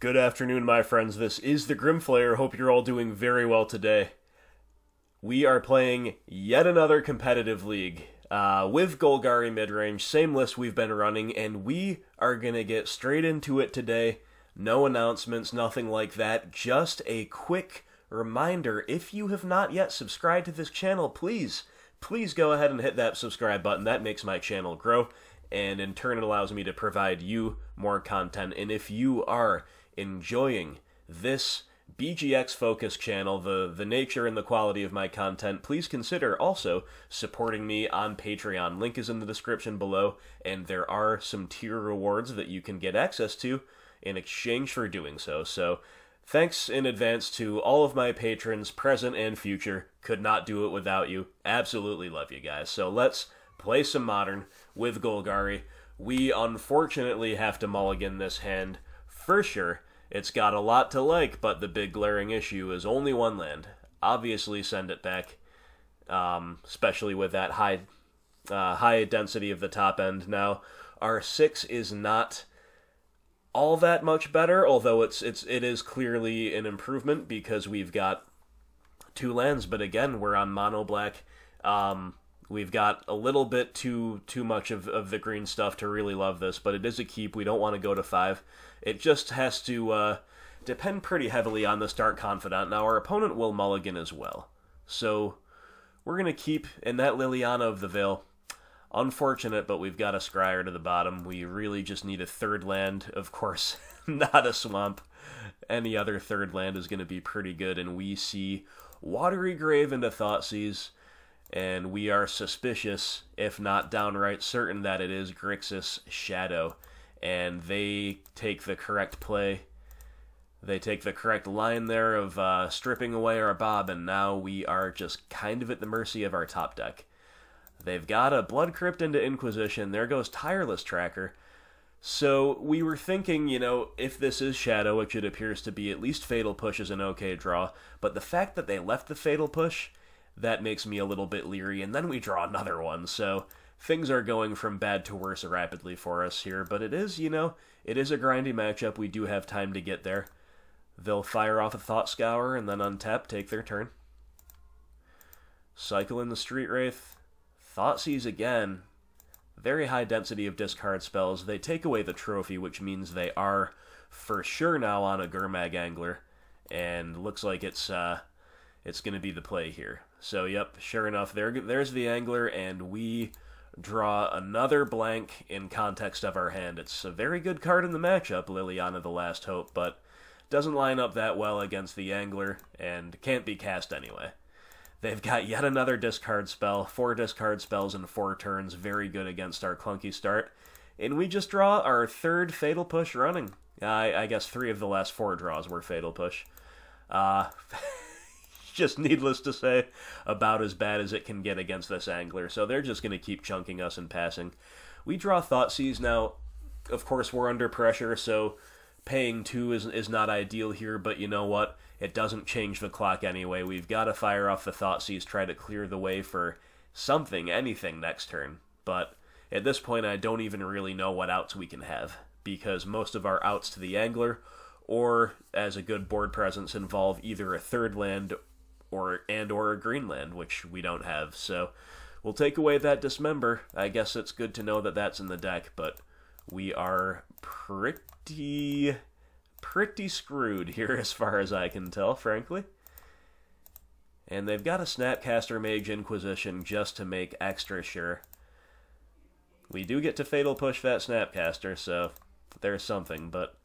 Good afternoon, my friends. This is the Grimflayer. Hope you're all doing very well today. We are playing yet another competitive league with Golgari Midrange. Same list we've been running, and we are going to get straight into it today. No announcements, nothing like that. Just a quick reminder, if you have not yet subscribed to this channel, please go ahead and hit that subscribe button. That makes my channel grow, and in turn it allows me to provide you more content. And if you are enjoying this BGX-focused channel, the nature and the quality of my content, please consider also supporting me on Patreon. Link is in the description below, and there are some tier rewards that you can get access to in exchange for doing so. So thanks in advance to all of my patrons, present and future. Could not do it without you. Absolutely love you guys. So let's play some Modern with Golgari. We unfortunately have to mulligan this hand for sure. It's got a lot to like, but the big glaring issue is only one land. Obviously send it back, especially with that high density of the top end. Now, our 6 is not all that much better, although it is clearly an improvement because we've got 2 lands, but again, we're on mono black. We've got a little bit too much of the green stuff to really love this, but it is a keep. We don't want to go to 5. It just has to depend pretty heavily on the Start Confidant. Now, our opponent will mulligan as well. So we're going to keep in that Liliana of the Veil. Unfortunate, but we've got a Scryer to the bottom. We really just need a third land. Of course, not a swamp. Any other third land is going to be pretty good, and we see Watery Grave into Thoughtseize. And we are suspicious, if not downright certain, that it is Grixis Shadow. And they take the correct play. They take the correct line there of stripping away our Bob, and now we are just kind of at the mercy of our top deck. They've got a Blood Crypt into Inquisition. There goes Tireless Tracker. So we were thinking, you know, if this is Shadow, which it appears to be, at least Fatal Push is an okay draw. But the fact that they left the Fatal Push, that makes me a little bit leery, and then we draw another one, so things are going from bad to worse rapidly for us here, but it is, you know, it is a grindy matchup. We do have time to get there. They'll fire off a Thought Scour and then untap, take their turn. Cycle in the Street Wraith. Thoughtseize again. Very high density of discard spells. They take away the trophy, which means they are for sure now on a Gurmag Angler, and looks like it's going to be the play here. So, yep, sure enough, there's the Angler, and we draw another blank in context of our hand. It's a very good card in the matchup, Liliana the Last Hope, but doesn't line up that well against the Angler, and can't be cast anyway. They've got yet another discard spell, 4 discard spells in 4 turns, very good against our clunky start. And we just draw our 3rd Fatal Push running. I guess 3 of the last 4 draws were Fatal Push. Just needless to say, about as bad as it can get against this Angler. So they're just going to keep chunking us and passing. We draw Thoughtseize. Now, of course, we're under pressure, so paying 2 is not ideal here, but you know what? It doesn't change the clock anyway. We've got to fire off the Thoughtseize, try to clear the way for something, anything next turn. But at this point, I don't even really know what outs we can have, because most of our outs to the Angler, or as a good board presence, involve either a third land or a green land, which we don't have. So we'll take away that Dismember. I guess it's good to know that that's in the deck, but we are pretty screwed here as far as I can tell, frankly. And they've got a Snapcaster Mage Inquisition just to make extra sure. We do get to Fatal Push that Snapcaster, so there's something, but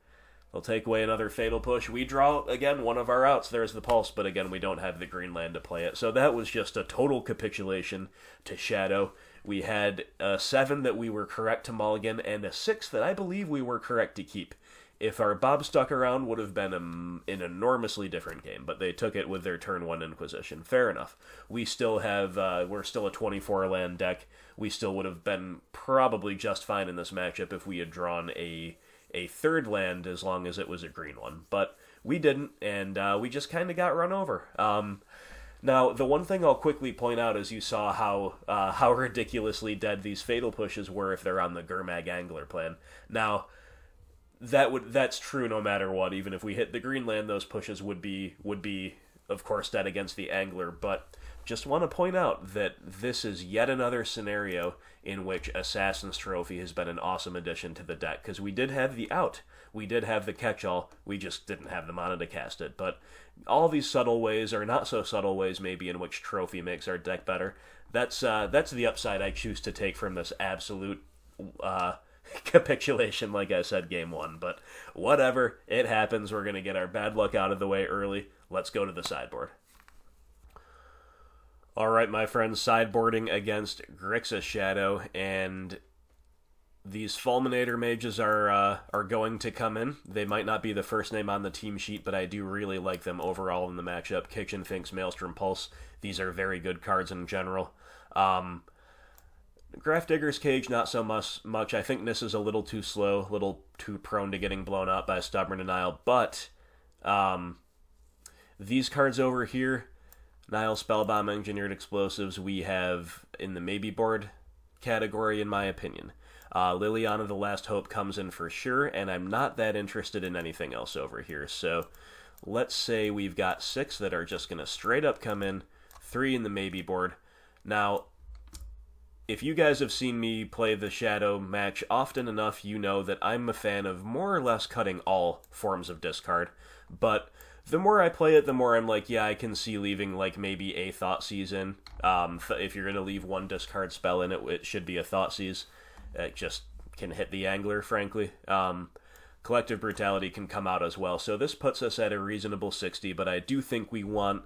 they'll take away another Fatal Push. We draw, again, one of our outs. There's the Pulse, but again, we don't have the green land to play it. So that was just a total capitulation to Shadow. We had a 7 that we were correct to mulligan, and a 6 that I believe we were correct to keep. If our Bob stuck around, would have been an enormously different game, but they took it with their turn 1 Inquisition. Fair enough. We still have, we're still a 24-land deck. We still would have been probably just fine in this matchup if we had drawn a third land, as long as it was a green one. But we didn't, and we just kind of got run over. Now, the one thing I'll quickly point out is you saw how ridiculously dead these Fatal Pushes were if they're on the Gurmag Angler plan. Now, That's true no matter what. Even if we hit the green land, those pushes would be of course dead against the angler. But just want to point out that this is yet another scenario in which Assassin's Trophy has been an awesome addition to the deck, because we did have the out, we did have the catch-all, we just didn't have the mana to cast it. But all these subtle ways, or not so subtle ways maybe, in which Trophy makes our deck better, that's the upside I choose to take from this absolute capitulation, like I said, game one. But whatever, it happens. We're going to get our bad luck out of the way early. Let's go to the sideboard. Alright, my friends, sideboarding against Grixis Shadow, and these Fulminator Mages are going to come in. They might not be the first name on the team sheet, but I do really like them overall in the matchup. Kitchen Finks, Maelstrom Pulse, these are very good cards in general. Grafdigger's Cage, not so much. I think this is a little too slow, a little too prone to getting blown up by Stubborn Denial, but these cards over here, Nile Spellbomb, Engineered Explosives, we have in the maybe board category, in my opinion. Liliana the Last Hope comes in for sure, and I'm not that interested in anything else over here. So let's say we've got 6 that are just going to straight up come in, 3 in the maybe board. Now, if you guys have seen me play the Shadow match often enough, you know that I'm a fan of more or less cutting all forms of discard, but the more I play it, the more I'm like, yeah, I can see leaving, like, maybe a Thoughtseize in. If you're going to leave one discard spell in it, it should be a Thoughtseize. It just can hit the angler, frankly. Collective Brutality can come out as well, so this puts us at a reasonable 60, but I do think we want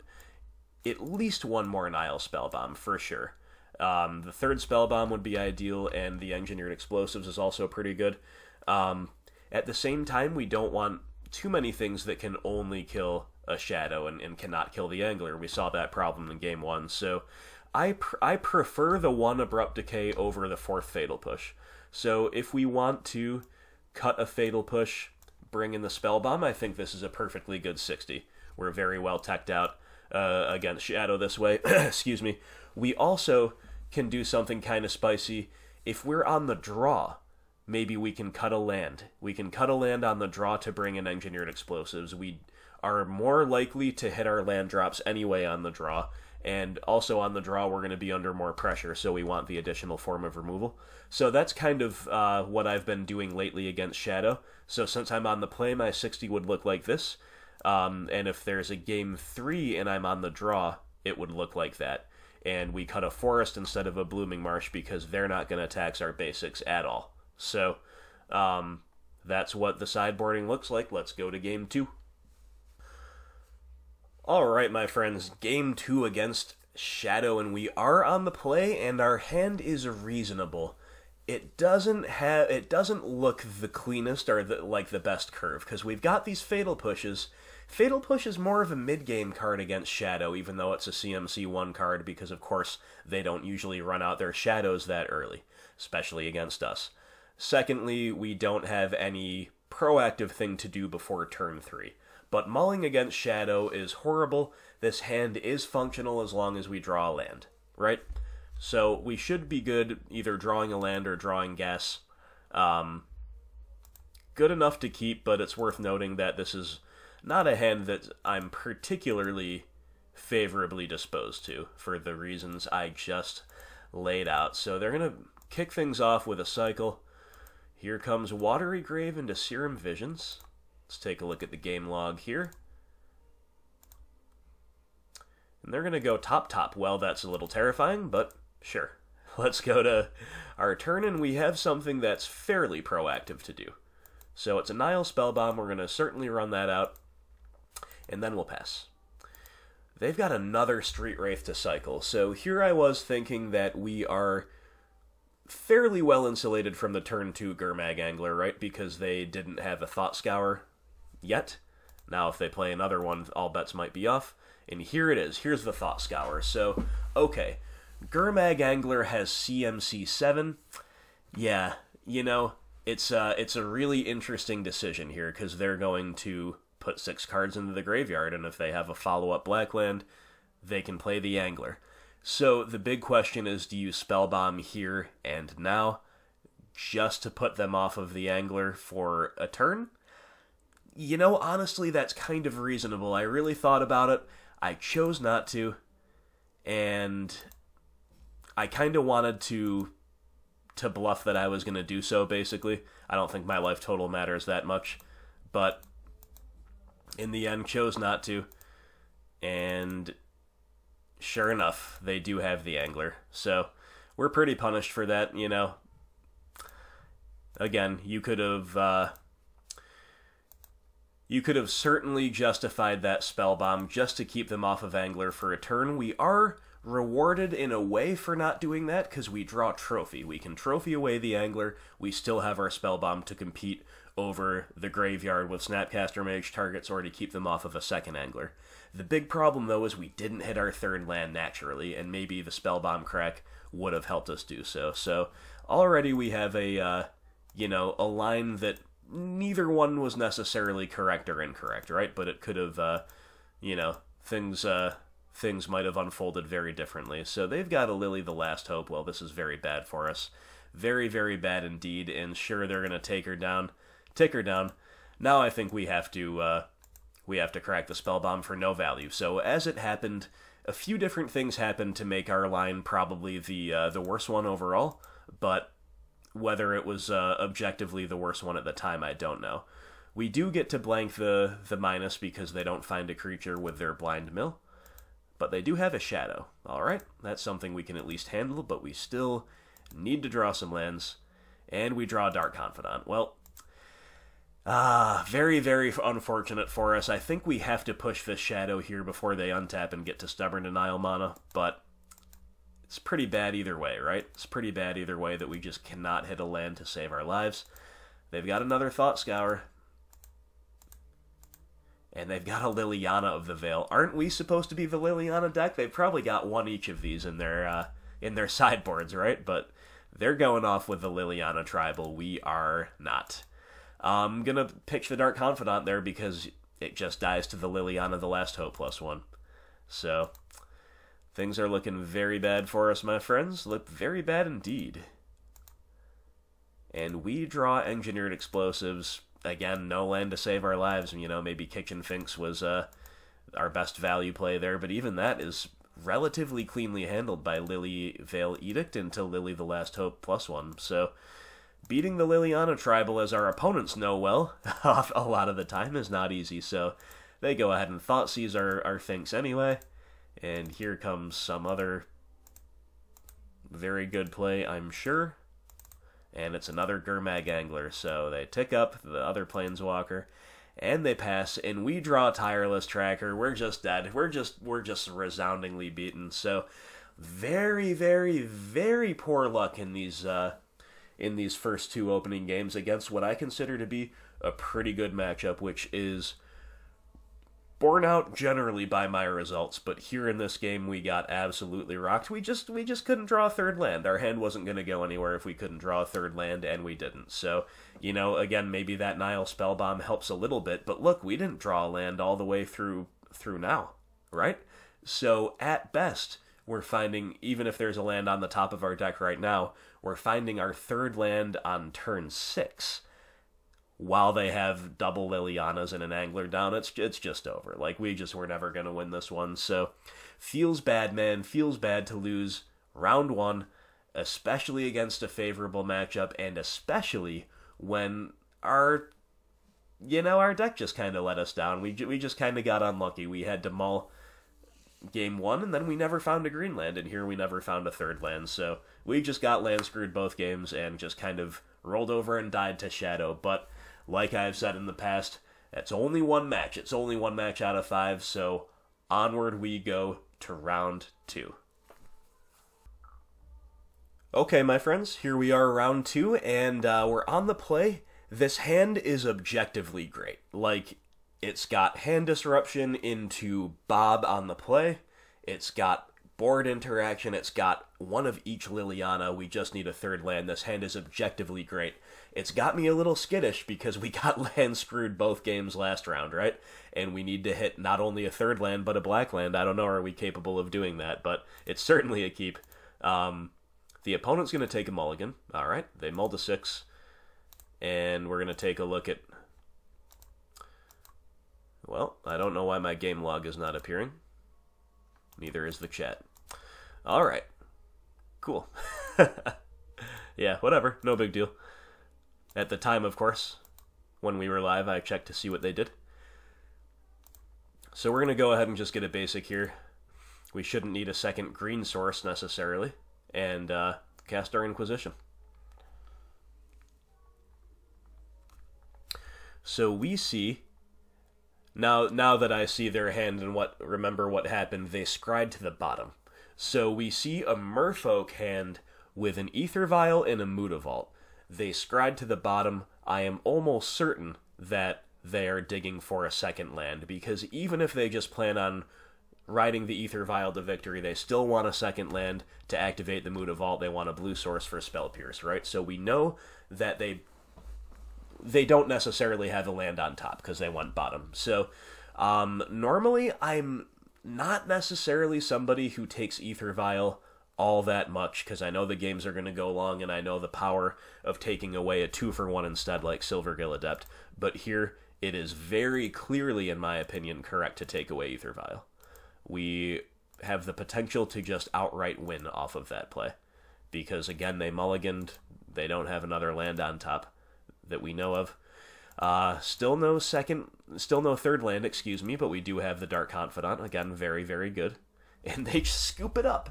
at least one more Nile Spellbomb, for sure. The third Spellbomb would be ideal, and the Engineered Explosives is also pretty good. At the same time, we don't want too many things that can only kill a Shadow and cannot kill the angler. We saw that problem in game 1, so I prefer the 1 Abrupt Decay over the 4th Fatal Push. So if we want to cut a Fatal Push, bring in the Spellbomb, I think this is a perfectly good 60. We're very well teched out against Shadow this way. Excuse me. We also can do something kind of spicy. If we're on the draw, maybe we can cut a land. We can cut a land on the draw to bring in Engineered Explosives. We are more likely to hit our land drops anyway on the draw, and also on the draw we're going to be under more pressure, so we want the additional form of removal. So that's kind of what I've been doing lately against Shadow. So since I'm on the play, my 60 would look like this. And if there's a game 3 and I'm on the draw, it would look like that. And we cut a forest instead of a blooming marsh because they're not going to tax our basics at all. So that's what the sideboarding looks like. Let's go to game 2. Alright, my friends, game 2 against Shadow, and we are on the play, and our hand is reasonable. It doesn't look the cleanest or the best curve, because we've got these Fatal Pushes. Fatal Push is more of a mid-game card against Shadow, even though it's a CMC1 card, because of course they don't usually run out their Shadows that early, especially against us. Secondly, we don't have any proactive thing to do before turn 3. But mulling against Shadow is horrible. This hand is functional as long as we draw a land, right? So we should be good either drawing a land or drawing gas. Good enough to keep, but it's worth noting that this is not a hand that I'm particularly favorably disposed to for the reasons I just laid out. So they're going to kick things off with a cycle. Here comes Watery Grave into Serum Visions. Let's take a look at the game log here. And they're going to go top. Well, that's a little terrifying, but sure. Let's go to our turn, and we have something that's fairly proactive to do. So it's a Nile Spellbomb. We're going to certainly run that out, and then we'll pass. They've got another Street Wraith to cycle. So here I was thinking that we are fairly well insulated from the turn 2 Gurmag Angler, right? Because they didn't have a Thought Scour yet. Now if they play another one, all bets might be off. And here it is. Here's the Thought Scour. So, okay. Gurmag Angler has CMC 7. Yeah, you know, it's a really interesting decision here, because they're going to put 6 cards into the graveyard, and if they have a follow-up black land, they can play the Angler. So the big question is, do you Spellbomb here and now? just to put them off of the angler for a turn. You know, honestly, that's kind of reasonable. I really thought about it. I chose not to, and I kind of wanted to bluff that I was going to do so, basically. I don't think my life total matters that much, but in the end, chose not to, and sure enough, they do have the angler, so we're pretty punished for that, you know. Again, you could have certainly justified that spell bomb just to keep them off of angler for a turn. We are rewarded in a way for not doing that, because we draw trophy. We can trophy away the angler. We still have our spell bomb to compete over the graveyard with Snapcaster Mage targets, or to keep them off of a second angler. The big problem, though, is we didn't hit our third land naturally, and maybe the spell bomb crack would have helped us do so. So already we have a line that neither one was necessarily correct or incorrect, right? But it could have, things might have unfolded very differently. So they've got a Lily the Last Hope. Well, this is very bad for us. Very, very bad indeed. And sure, they're going to take her down. Now I think we have to crack the spell bomb for no value. So as it happened, a few different things happened to make our line probably the worst one overall. But whether it was objectively the worst one at the time, I don't know. We do get to blank the minus because they don't find a creature with their blind mill. But they do have a shadow. Alright, that's something we can at least handle, but we still need to draw some lands. And we draw Dark Confidant. Well, very, very unfortunate for us. I think we have to push this shadow here before they untap and get to Stubborn Denial mana, but it's pretty bad either way, right? It's pretty bad either way that we just cannot hit a land to save our lives. They've got another Thought Scour. And they've got a Liliana of the Veil. Aren't we supposed to be the Liliana deck? They've probably got one each of these in their sideboards, right? But they're going off with the Liliana Tribal. We are not. I'm going to pitch the Dark Confidant there because it just dies to the Liliana the Last Hope +1. So things are looking very bad for us, my friends. Look very bad indeed. And we draw Engineered Explosives. Again, no land to save our lives. You know, maybe Kitchen Finks was our best value play there, but even that is relatively cleanly handled by Lily Veil Edict into Lily the Last Hope +1. So beating the Liliana Tribal, as our opponents know well, a lot of the time is not easy. So they go ahead and Thoughtseize our Finks anyway. And here comes some other very good play, I'm sure. And it's another Gurmag Angler, so they tick up the other Planeswalker, and they pass, and we draw Tireless Tracker. We're just dead. We're just resoundingly beaten. So very, very, very poor luck in these first two opening games against what I consider to be a pretty good matchup, which is borne out generally by my results, but here in this game we got absolutely rocked. We just couldn't draw a third land. Our hand wasn't going to go anywhere if we couldn't draw a third land, and we didn't. So, you know, again, maybe that Nile Spellbomb helps a little bit, but look, we didn't draw a land all the way through now, right? So, at best, we're finding, even if there's a land on the top of our deck right now, we're finding our third land on turn 6. While they have double Lilianas and an Angler down, it's just over. Like, we're never going to win this one. So, feels bad, man. Feels bad to lose round 1, especially against a favorable matchup, and especially when our deck just kind of let us down. We just kind of got unlucky. We had to mull game 1, and then we never found a green land, and here we never found a third land. So, we just got land screwed both games and just kind of rolled over and died to Shadow. But like I've said in the past, it's only one match. It's only one match out of 5, so onward we go to round 2. Okay, my friends, here we are, round 2, and we're on the play. This hand is objectively great. Like, it's got hand disruption into Bob on the play. It's got board interaction. It's got one of each Liliana. We just need a third land. This hand is objectively great. It's got me a little skittish because we got land screwed both games last round, right? And we need to hit not only a third land, but a black land. I don't know, are we capable of doing that? But it's certainly a keep. The opponent's going to take a mulligan. All right, they mulled a 6. And we're going to take a look at... Well, I don't know why my game log is not appearing. Neither is the chat. All right. Cool. Yeah, whatever. No big deal. At the time, of course, when we were live, I checked to see what they did. So we're going to go ahead and just get a basic here. We shouldn't need a second green source necessarily. And cast our Inquisition. So we see... Now that I see their hand and remember what happened, they scryed to the bottom. So we see a Merfolk hand with an Ether Vial and a Mutavault. They scryed to the bottom. I am almost certain that they are digging for a second land, because even if they just plan on riding the Ether Vial to victory, they still want a second land to activate the Mutavault. They want a blue source for Spell Pierce, right? So we know that they don't necessarily have a land on top because they want bottom. So normally I'm not necessarily somebody who takes Ether Vial all that much, because I know the games are going to go long and I know the power of taking away a 2-for-1 instead, like Silvergill Adept. But here it is very clearly, in my opinion, correct to take away Ether Vial. We have the potential to just outright win off of that play, because again, they mulliganed. They don't have another land on top that we know of. Still no third land, excuse me, but we do have the Dark Confidant. Again, very, very good. And they just scoop it up.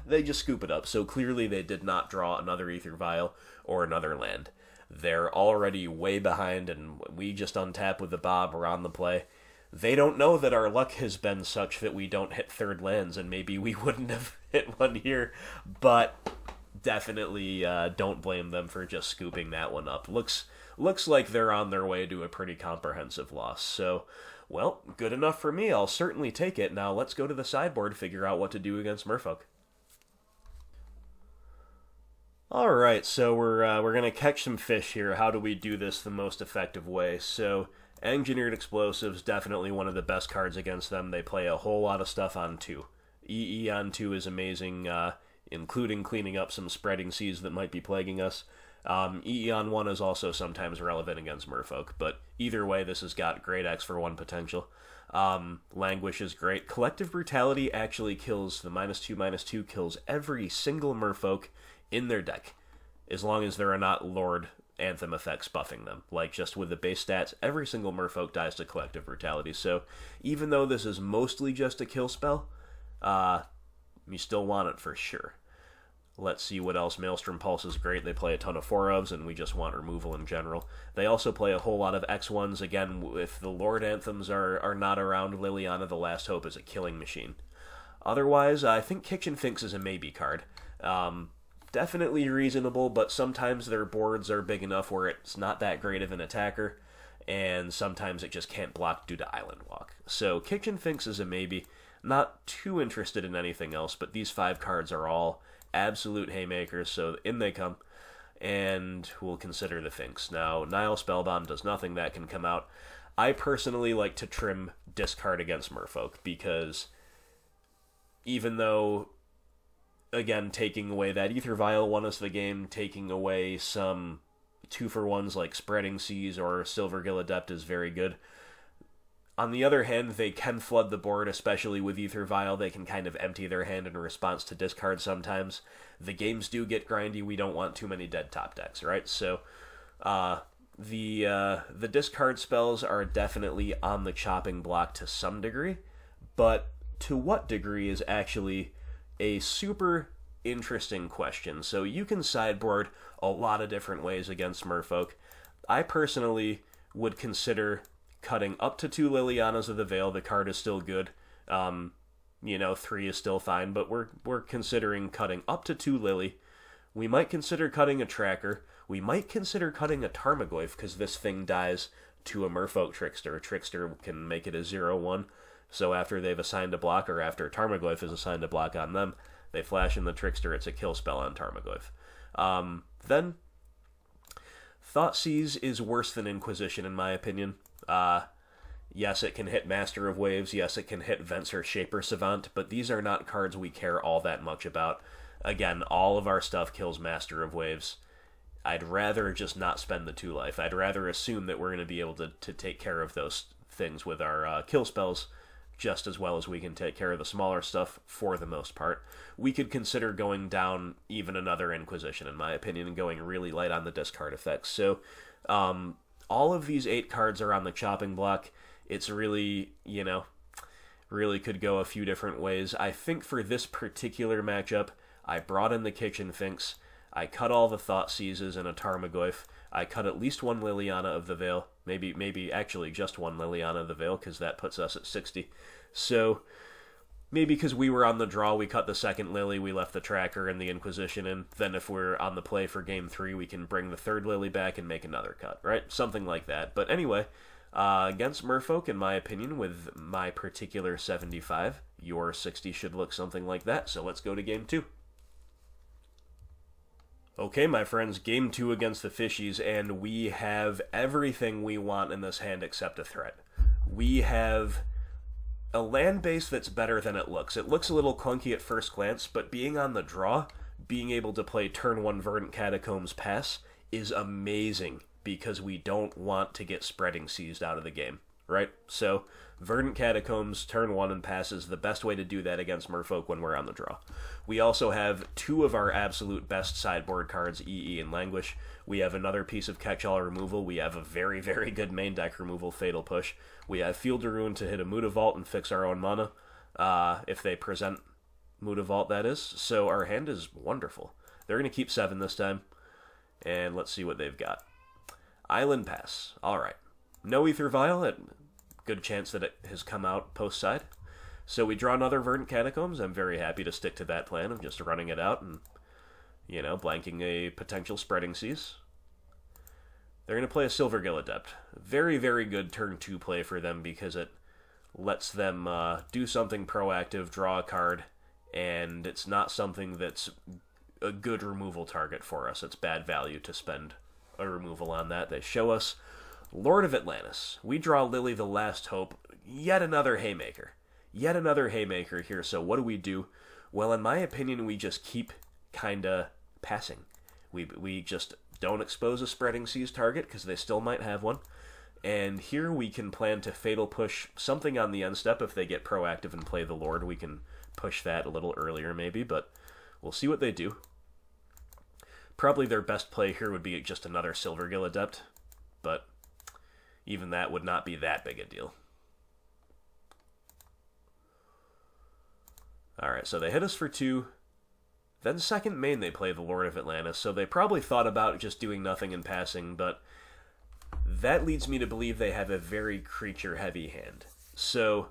So clearly they did not draw another Ether Vial or another land. They're already way behind, and we just untap with the Bob. We're on the play. They don't know that our luck has been such that we don't hit third lands, and maybe we wouldn't have hit one here, but definitely don't blame them for just scooping that one up. Looks like they're on their way to a pretty comprehensive loss. So, well, good enough for me. I'll certainly take it. Now let's go to the sideboard, figure out what to do against Merfolk. Alright, so we're going to catch some fish here. How do we do this the most effective way? So, Engineered Explosives, definitely one of the best cards against them. They play a whole lot of stuff on 2. EE on 2 is amazing, including cleaning up some spreading seas that might be plaguing us. EE on 1 is also sometimes relevant against Merfolk, but either way, this has got great X for 1 potential. Languish is great. Collective Brutality actually kills, the -2/-2 kills every single Merfolk in their deck, as long as there are not Lord Anthem effects buffing them. Like, just with the base stats, every single Merfolk dies to Collective Brutality. So, even though this is mostly just a kill spell, you still want it for sure. Let's see what else. Maelstrom Pulse is great. They play a ton of 4-ofs, and we just want removal in general. They also play a whole lot of X1s. Again, if the Lord Anthems are not around, Liliana the Last Hope is a killing machine. Otherwise, I think Kitchen Finks is a maybe card. Definitely reasonable, but sometimes their boards are big enough where it's not that great of an attacker, and sometimes it just can't block due to Island Walk. So Kitchen Finks is a maybe. Not too interested in anything else, but these 5 cards are all absolute haymakers, so in they come, and we'll consider the Finks. Now, Nile Spellbomb does nothing. That can come out. I personally like to trim discard against Merfolk, because even though, again, taking away that Ether Vial won us the game, taking away some 2-for-1s like Spreading Seas or Silvergill Adept is very good. On the other hand, they can flood the board, especially with Ether Vial. They can kind of empty their hand in response to discard sometimes. The games do get grindy. We don't want too many dead top decks, right? So the discard spells are definitely on the chopping block to some degree, but to what degree is actually a super interesting question. So you can sideboard a lot of different ways against Merfolk. I personally would consider cutting up to 2 Lilianas of the Veil. The card is still good. 3 is still fine, but we're considering cutting up to 2 Lily. We might consider cutting a Tracker. We might consider cutting a Tarmogoyf, because this thing dies to a Merfolk Trickster. A Trickster can make it a 0/1, so after they've assigned a block, or after Tarmogoyf is assigned a block on them, they flash in the Trickster. It's a kill spell on Tarmogoyf. Then, Thoughtseize is worse than Inquisition, in my opinion. Yes, it can hit Master of Waves. Yes, it can hit Venser, Shaper, Savant, but these are not cards we care all that much about. Again, all of our stuff kills Master of Waves. I'd rather just not spend the 2 life. I'd rather assume that we're going to be able to take care of those things with our kill spells just as well as we can take care of the smaller stuff for the most part. We could consider going down even another Inquisition, in my opinion, and going really light on the discard effects. So all of these 8 cards are on the chopping block. It's really, really could go a few different ways. I think for this particular matchup, I brought in the Kitchen Finks. I cut all the Thoughtseizes and a Tarmogoyf. I cut at least 1 Liliana of the Veil. Maybe actually just 1 Liliana of the Veil, because that puts us at 60. So maybe because we were on the draw, we cut the second Lily, we left the Tracker and the Inquisition in. Then if we're on the play for Game 3, we can bring the third Lily back and make another cut, right? Something like that. But anyway, against Merfolk, in my opinion, with my particular 75, your 60 should look something like that. So let's go to Game 2. Okay, my friends, Game 2 against the Fishies, and we have everything we want in this hand except a threat. We have a land base that's better than it looks. It looks a little clunky at first glance, but being on the draw, being able to play turn 1 Verdant Catacombs pass is amazing, because we don't want to get Spreading Seized out of the game, right? So, Verdant Catacombs, turn 1 and pass is the best way to do that against Merfolk when we're on the draw. We also have 2 of our absolute best sideboard cards, EE and Languish. We have another piece of catch-all removal. We have a very, very good main deck removal, Fatal Push. We have Field of Ruin to hit a Mutavault and fix our own mana, if they present Mutavault, that is. So our hand is wonderful. They're going to keep 7 this time, and let's see what they've got. Island Pass. All right. No Ether Vial. Good chance that it has come out post-side. So we draw another Verdant Catacombs. I'm very happy to stick to that plan of just running it out and, blanking a potential Spreading Seas. They're going to play a Silvergill Adept. Very, very good turn 2 play for them because it lets them do something proactive, draw a card, and it's not something that's a good removal target for us. It's bad value to spend a removal on that. They show us Lord of Atlantis. We draw Lily the Last Hope. Yet another Haymaker. Yet another Haymaker here. So what do? Well, in my opinion, we just keep kinda passing. We just don't expose a Spreading Seas target because they still might have one. And here we can plan to Fatal Push something on the end step. If they get proactive and play the Lord, we can push that a little earlier maybe, but we'll see what they do. Probably their best play here would be just another Silvergill Adept, but even that would not be that big a deal. Alright, so they hit us for 2. Then second main they play the Lord of Atlantis, so they probably thought about just doing nothing and passing, but that leads me to believe they have a very creature-heavy hand. So,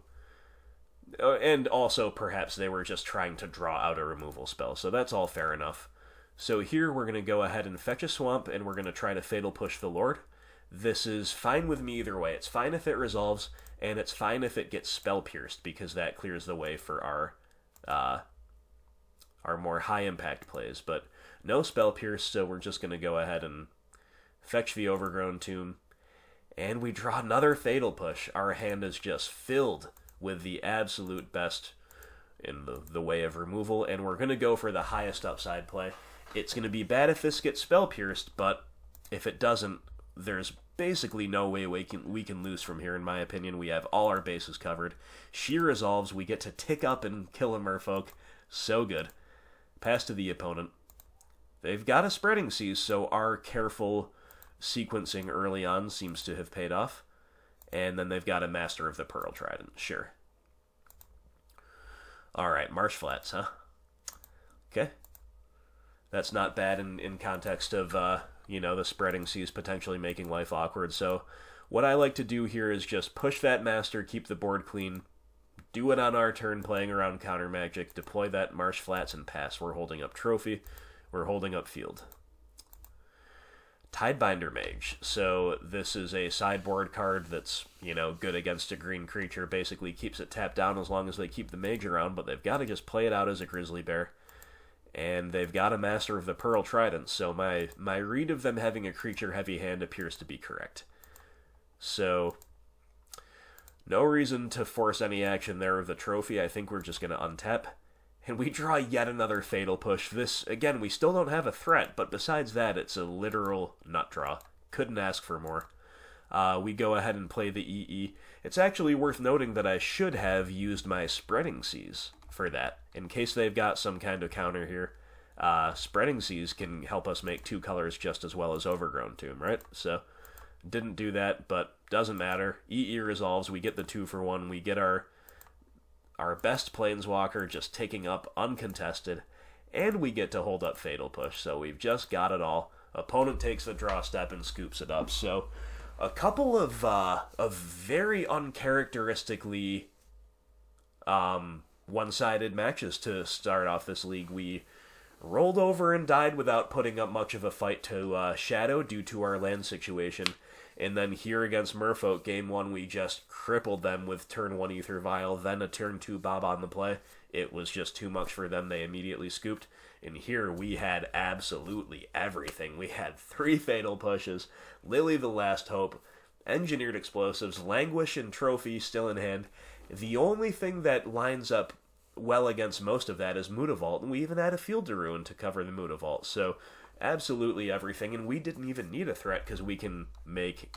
and also perhaps they were just trying to draw out a removal spell, so that's all fair enough. So here we're going to go ahead and fetch a Swamp, and we're going to try to Fatal Push the Lord. This is fine with me either way. It's fine if it resolves, and it's fine if it gets Spell Pierced, because that clears the way for our more high-impact plays. But no Spell Pierce, so we're just going to go ahead and fetch the Overgrown Tomb. And we draw another Fatal Push. Our hand is just filled with the absolute best in the way of removal, and we're going to go for the highest upside play. It's going to be bad if this gets Spell Pierced, but if it doesn't, there's basically no way we can lose from here, in my opinion. We have all our bases covered. She resolves, we get to tick up and kill a Merfolk. So good. Pass to the opponent. They've got a Spreading Seas, so our careful sequencing early on seems to have paid off. And then they've got a Master of the Pearl Trident. Sure. Alright, Marsh Flats, huh? Okay. That's not bad in context of, the Spreading Seas potentially making life awkward. So what I like to do here is just push that Master, keep the board clean, do it on our turn playing around Counter Magic, deploy that Marsh Flats, and pass. We're holding up Trophy. We're holding up Field. Tidebinder Mage. So this is a sideboard card that's, good against a green creature. Basically keeps it tapped down as long as they keep the Mage around, but they've got to just play it out as a Grizzly Bear. And they've got a Master of the Pearl Trident, so my read of them having a creature-heavy hand appears to be correct. So, no reason to force any action there with the Trophy. I think we're just going to untap And we draw yet another Fatal Push. This, again, we still don't have a threat, but besides that, it's a literal nut draw. Couldn't ask for more. We go ahead and play the EE. It's actually worth noting that I should have used my Spreading Seas for that, in case they've got some kind of counter here. Spreading Seas can help us make 2 colors just as well as Overgrown Tomb, right? So, didn't do that, but doesn't matter. EE resolves, we get the 2-for-1, we get our best Planeswalker just taking up uncontested, and we get to hold up Fatal Push, so we've just got it all. Opponent takes the draw step and scoops it up, so a couple of very uncharacteristically one-sided matches to start off this league. We rolled over and died without putting up much of a fight to Shadow due to our land situation. And then here against Merfolk, Game 1, we just crippled them with turn 1 Aether Vial, then a turn 2 Bob on the play. It was just too much for them. They immediately scooped. And here we had absolutely everything. We had 3 Fatal Pushes, Lily the Last Hope, Engineered Explosives, Languish and Trophy still in hand. The only thing that lines up well against most of that is Mutavault, and we even had a Field to Ruin to cover the Mutavault. So absolutely everything, and we didn't even need a threat because we can make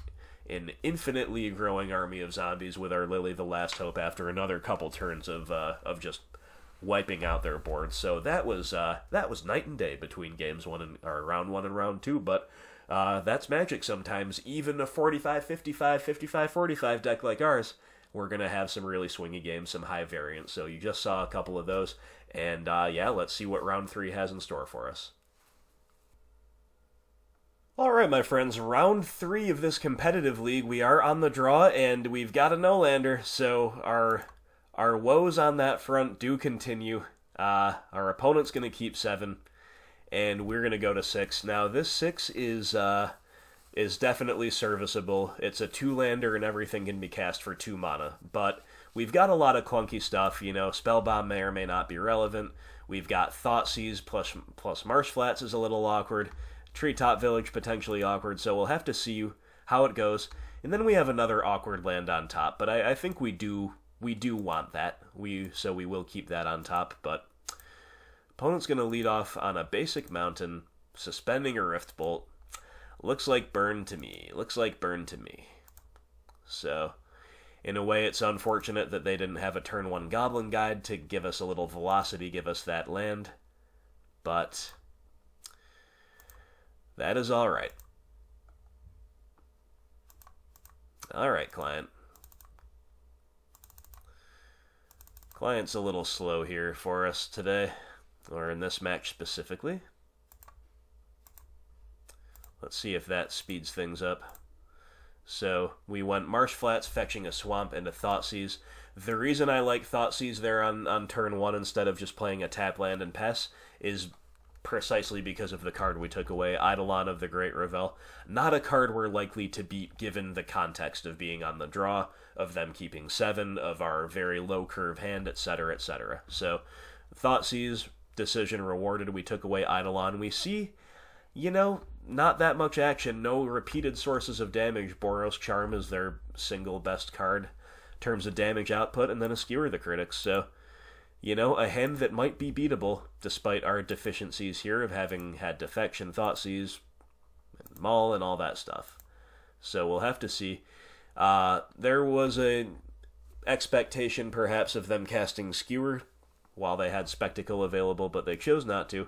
an infinitely growing army of zombies with our Lily the Last Hope after another couple turns of just wiping out their board. So that was night and day between round 1 and round 2, but that's Magic sometimes. Even a 45-55, 55-45 deck like ours, we're going to have some really swingy games, some high variance. So you just saw a couple of those, and yeah, let's see what round 3 has in store for us. Alright, my friends, round 3 of this competitive league, we are on the draw, and we've got a no-lander, so our woes on that front do continue. Our opponent's going to keep 7, and we're going to go to 6. Now, this 6 is definitely serviceable. It's a 2-lander, and everything can be cast for 2 mana, but we've got a lot of clunky stuff. You know, Spellbomb may or may not be relevant. We've got Thoughtseize plus Marsh Flats is a little awkward. Treetop Village potentially awkward, so we'll have to see how it goes. And then we have another awkward land on top, but I think we do want that. So we will keep that on top, but opponent's going to lead off on a basic mountain, suspending a Rift Bolt. Looks like burn to me. So, in a way, it's unfortunate that they didn't have a turn 1 Goblin Guide to give us a little velocity, give us that land, but that is alright. Alright, client. Client's a little slow here for us today, or in this match specifically. Let's see if that speeds things up. So, we went Marsh Flats, fetching a Swamp, and a Thoughtseize. The reason I like Thoughtseize there on turn 1 instead of just playing a tap land and pass is precisely because of the card we took away, Eidolon of the Great Revel. Not a card we're likely to beat given the context of being on the draw, of them keeping 7, of our very low curve hand, etc., etc. So, Thoughtseize, decision rewarded, we took away Eidolon. We see, you know, not that much action, no repeated sources of damage. Boros Charm is their single best card in terms of damage output, and then a Skewer the Critics, so you know, a hand that might be beatable, despite our deficiencies here of having had Defection, Thoughtseize, and Maul, and all that stuff. So we'll have to see. There was an expectation, perhaps, of them casting Skewer while they had Spectacle available, but they chose not to.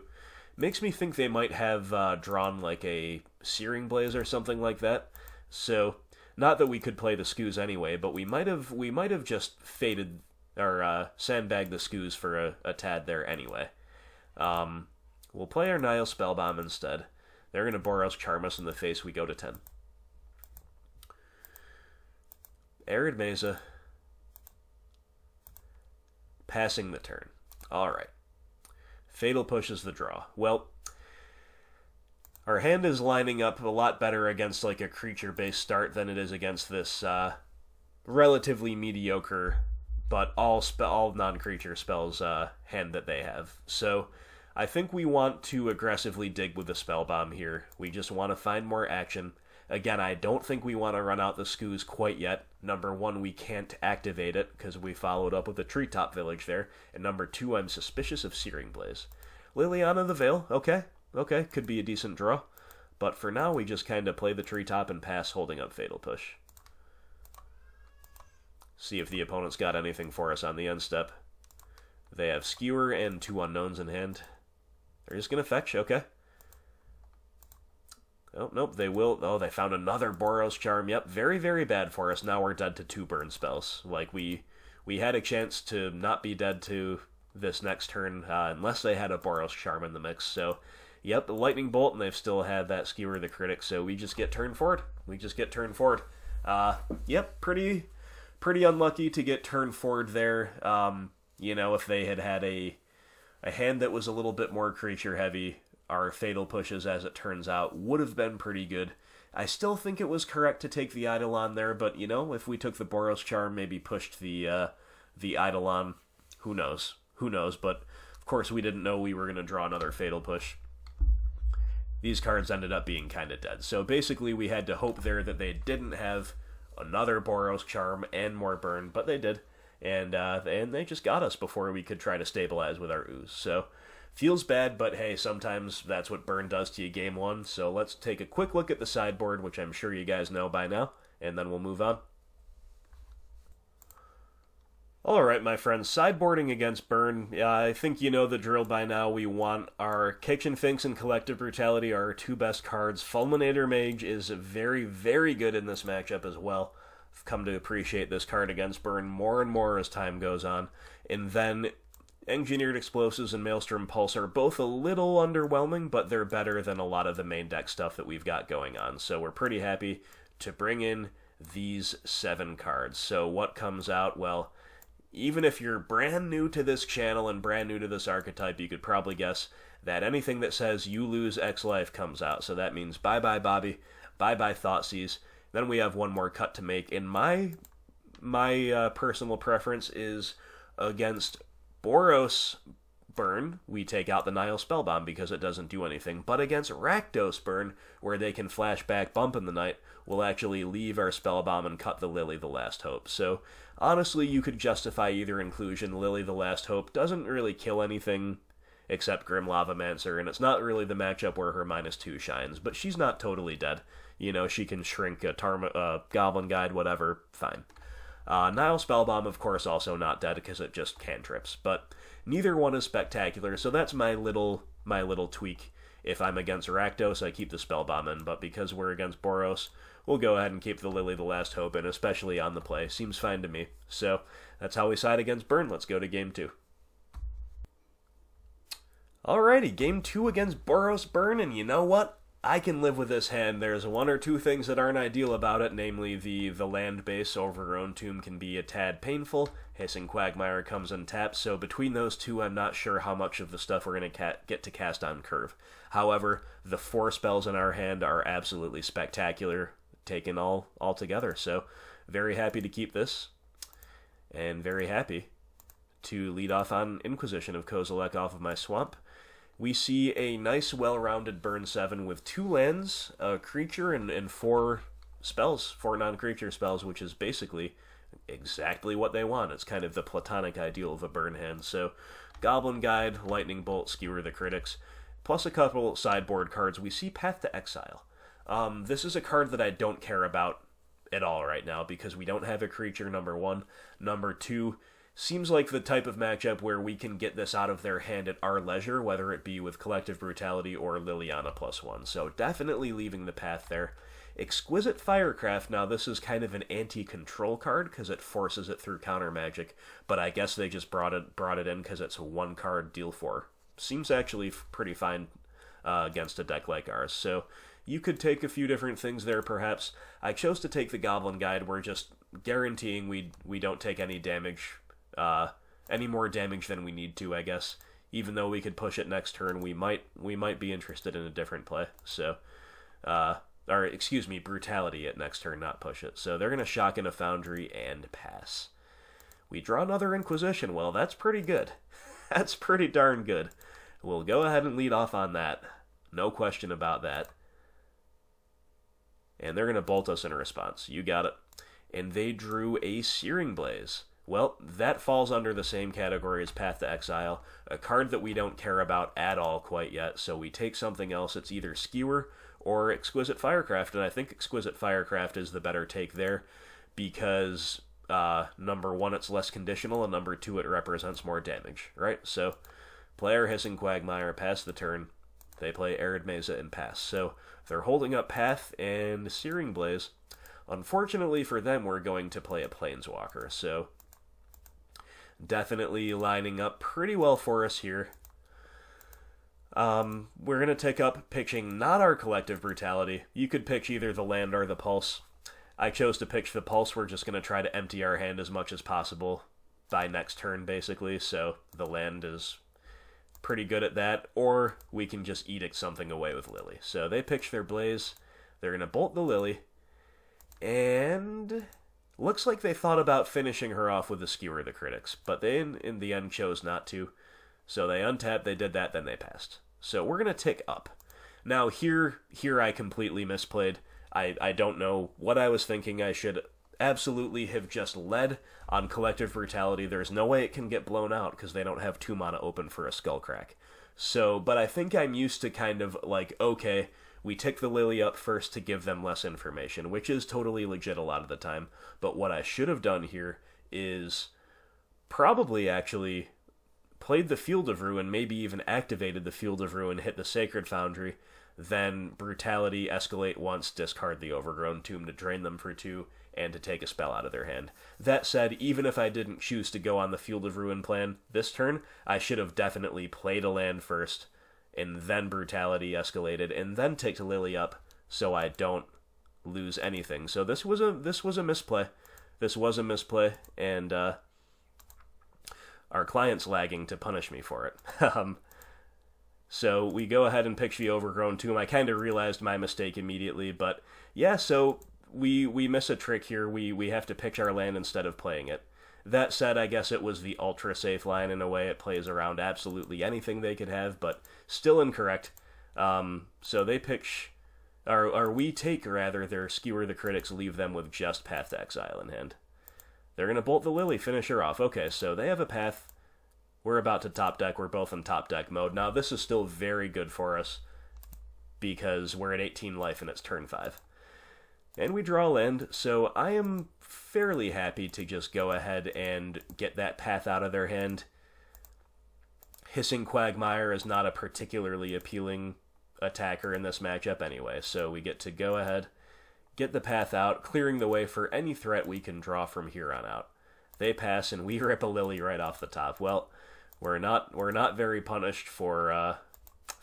Makes me think they might have drawn like a Searing Blaze or something like that. So, not that we could play the Skews anyway, but we might have just faded or sandbag the Skews for a tad there anyway. We'll play our Nile Spellbomb instead. They're going to Boros Charm us in the face. We go to 10. Arid Mesa. Passing the turn. Alright. Fatal pushes the draw. Well, our hand is lining up a lot better against like a creature-based start than it is against this relatively mediocre but all non-creature spells hand that they have. So I think we want to aggressively dig with the Spellbomb here. We just want to find more action. Again, I don't think we want to run out the Skoos quite yet. Number one, we can't activate it because we followed up with a Treetop Village there. And number two, I'm suspicious of Searing Blaze. Liliana the Veil, okay, could be a decent draw. But for now, we just kind of play the Treetop and pass holding up Fatal Push. See if the opponent's got anything for us on the end step. They have Skewer and 2 unknowns in hand. They're just going to fetch, okay. Oh, nope, they will. Oh, they found another Boros Charm. Yep, very, very bad for us. Now we're dead to 2 burn spells. Like, we had a chance to not be dead to this next turn, unless they had a Boros Charm in the mix. So, yep, the Lightning Bolt, and they've still had that Skewer the Critic, so we just get turned forward. Yep, pretty unlucky to get turned forward there. You know, if they had a hand that was a little bit more creature-heavy, our Fatal Pushes, as it turns out, would have been pretty good. I still think it was correct to take the Eidolon there, but, you know, if we took the Boros Charm, maybe pushed the Eidolon, who knows? But, of course, we didn't know we were going to draw another Fatal Push. These cards ended up being kind of dead. So, basically, we had to hope there that they didn't have another Boros Charm and more burn, but they did. And they just got us before we could try to stabilize with our Ooze. So, feels bad, but hey, sometimes that's what burn does to you game one. So let's take a quick look at the sideboard, which I'm sure you guys know by now, and then we'll move on. Alright, my friends, sideboarding against burn. I think you know the drill by now. We want our Kitchen Finks and Collective Brutality are our 2 best cards. Fulminator Mage is very, very good in this matchup as well. I've come to appreciate this card against burn more and more as time goes on. And then Engineered Explosives and Maelstrom Pulse are both a little underwhelming, but they're better than a lot of the main deck stuff that we've got going on. So we're pretty happy to bring in these 7 cards. So what comes out? Well, even if you're brand new to this channel and brand new to this archetype, you could probably guess that anything that says you lose X life comes out. So that means bye-bye Bobby, bye-bye Thoughtseize. Then we have one more cut to make. And my personal preference is against Boros Burn, we take out the Nile Spellbomb because it doesn't do anything. But against Rakdos Burn, where they can flashback Bump in the Night, we'll actually leave our Spellbomb and cut the Lily the Last Hope. So, honestly, you could justify either inclusion. Lily the Last Hope doesn't really kill anything except Grim Lavamancer, and it's not really the matchup where her -2 shines, but she's not totally dead. You know, she can shrink a Goblin Guide, whatever, fine. Nile Spellbomb, of course, also not dead because it just cantrips, but neither one is spectacular, so that's my little tweak. If I'm against Rakdos, I keep the Spellbomb in, but because we're against Boros, we'll go ahead and keep the Lily the Last Hope in, especially on the play. Seems fine to me. So, that's how we side against Burn. Let's go to Game 2. Alrighty, Game 2 against Boros Burn, and you know what? I can live with this hand. There's 1 or 2 things that aren't ideal about it, namely the land base over Own Tomb can be a tad painful. Hissing Quagmire comes untapped, so between those 2, I'm not sure how much of the stuff we're going to get to cast on curve. However, the 4 spells in our hand are absolutely spectacular, taken all together. So, very happy to keep this, and very happy to lead off on Inquisition of Kozilek off of my swamp. We see a nice, well-rounded Burn 7 with 2 lands, a creature, and 4 spells, 4 non-creature spells, which is basically exactly what they want. It's kind of the platonic ideal of a Burn hand. So, Goblin Guide, Lightning Bolt, Skewer the Critics, plus a couple sideboard cards. We see Path to Exile. This is a card that I don't care about at all right now, because we don't have a creature, number 1. Number 2, seems like the type of matchup where we can get this out of their hand at our leisure, whether it be with Collective Brutality or Liliana +1. So definitely leaving the path there. Exquisite Firecraft, now this is kind of an anti-control card because it forces it through counter magic, but I guess they just brought it in because it's a 1-card deal 4. Seems actually pretty fine against a deck like ours. So you could take a few different things there, perhaps. I chose to take the Goblin Guide. We're just guaranteeing we don't take any damage. Any more damage than we need to, I guess. Even though we could push it next turn, we might be interested in a different play. So, or excuse me, Brutality at next turn, not push it. So they're going to Shock in a Foundry and pass. We draw another Inquisition. Well, that's pretty good. That's pretty darn good. We'll go ahead and lead off on that. No question about that. And they're going to bolt us in response. You got it. And they drew a Searing Blaze. Well, that falls under the same category as Path to Exile, a card that we don't care about at all quite yet, so we take something else. It's either Skewer or Exquisite Firecraft, and I think Exquisite Firecraft is the better take there, because number one, it's less conditional, and number two, it represents more damage, right? So, player Hissing Quagmire, pass the turn. They play Arid Mesa and pass. So, they're holding up Path and Searing Blaze. Unfortunately for them, we're going to play a Planeswalker, so definitely lining up pretty well for us here. We're going to take up pitching not our Collective Brutality. You could pitch either the land or the Pulse. I chose to pitch the Pulse. We're just going to try to empty our hand as much as possible by next turn, basically, so the land is pretty good at that, or we can just edict something away with Lily. So they pitch their Blaze. They're going to bolt the Lily, and looks like they thought about finishing her off with the Skewer the Critics, but they, in the end, chose not to. So they untapped, they did that, then they passed. So we're going to tick up. Now, here I completely misplayed. I don't know what I was thinking. I should absolutely have just led on Collective Brutality. There's no way it can get blown out, because they don't have 2 mana open for a Skullcrack. So, but I think I'm used to kind of like, okay, we tick the Lily up first to give them less information, which is totally legit a lot of the time. But what I should have done here is probably actually played the Field of Ruin, maybe even activated the Field of Ruin, hit the Sacred Foundry, then Brutality, escalate once, discard the Overgrown Tomb to drain them for 2, and to take a spell out of their hand. That said, even if I didn't choose to go on the Field of Ruin plan this turn, I should have definitely played a land first, and then Brutality escalated, and then ticked Lily up, so I don't lose anything. So this was a misplay. This was a misplay, and our client's lagging to punish me for it. So we go ahead and pick the Overgrown Tomb. I kind of realized my mistake immediately, but yeah, so we miss a trick here. We have to pitch our land instead of playing it. That said, I guess it was the ultra-safe line in a way. It plays around absolutely anything they could have, but still incorrect. So they pitch, or we take, rather, their Skewer the Critics, leave them with just Path to Exile in hand. They're going to bolt the Lily, finish her off. Okay, so they have a path. We're about to top deck. We're both in top deck mode. Now, this is still very good for us because we're at 18 life and it's turn 5. And we draw land, so I am fairly happy to just go ahead and get that path out of their hand. Hissing Quagmire is not a particularly appealing attacker in this matchup anyway, so we get to go ahead, get the path out, clearing the way for any threat we can draw from here on out. They pass, and we rip a Lily right off the top. Well, we're not very punished for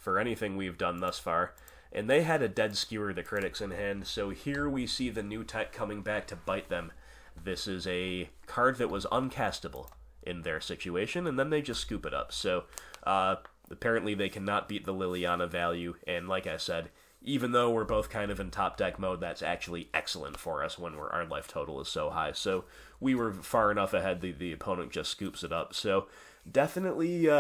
anything we've done thus far. And they had a dead Skewer the Critics in hand, so here we see the new tech coming back to bite them. This is a card that was uncastable in their situation, and then they just scoop it up. So apparently they cannot beat the Liliana value, and like I said, even though we're both kind of in top deck mode, that's actually excellent for us when our life total is so high. So we were far enough ahead, the opponent just scoops it up. So definitely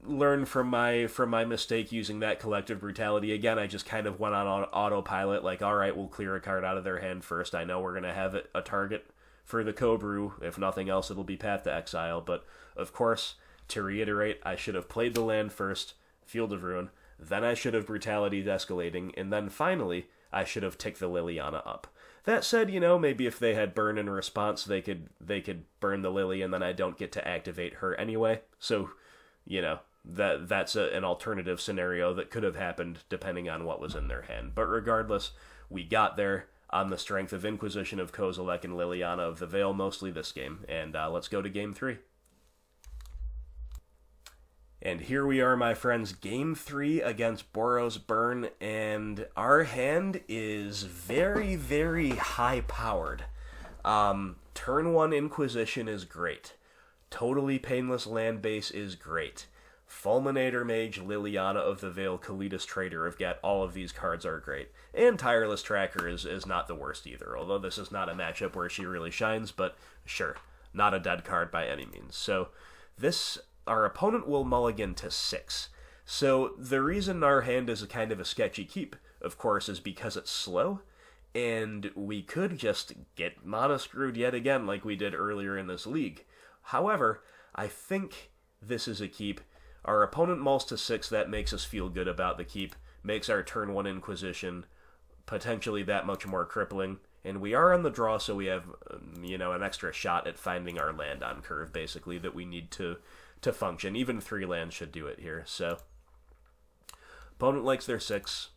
learn from my mistake using that Collective Brutality. Again, I just kind of went on autopilot, like, alright, we'll clear a card out of their hand first. I know we're going to have a target for the Cobrew. If nothing else, it'll be Path to Exile. But, of course, to reiterate, I should have played the land first, Field of Ruin, then I should have Brutality escalating, and then finally, I should have ticked the Liliana up. That said, you know, maybe if they had burn in response, they could burn the Lily, and then I don't get to activate her anyway. So, you know, that's an alternative scenario that could have happened depending on what was in their hand. But regardless, we got there on the strength of Inquisition of Kozilek and Liliana of the Veil, mostly this game. And let's go to Game 3. And here we are, my friends, Game 3 against Boros Burn, and our hand is very, very high-powered. Turn 1 Inquisition is great. Totally Painless Land Base is great. Fulminator Mage, Liliana of the Veil, Kalitas Trader of Get, all of these cards are great. And Tireless Tracker is not the worst either, although this is not a matchup where she really shines, but sure, not a dead card by any means. So this, our opponent will mulligan to 6. So the reason our hand is kind of a sketchy keep, of course, is because it's slow, and we could just get mana screwed yet again like we did earlier in this league. However, I think this is a keep. Our opponent mauls to 6, that makes us feel good about the keep, makes our turn 1 Inquisition potentially that much more crippling, and we are on the draw, so we have, an extra shot at finding our land on curve, basically, that we need to function. Even 3 lands should do it here, so opponent likes their 6.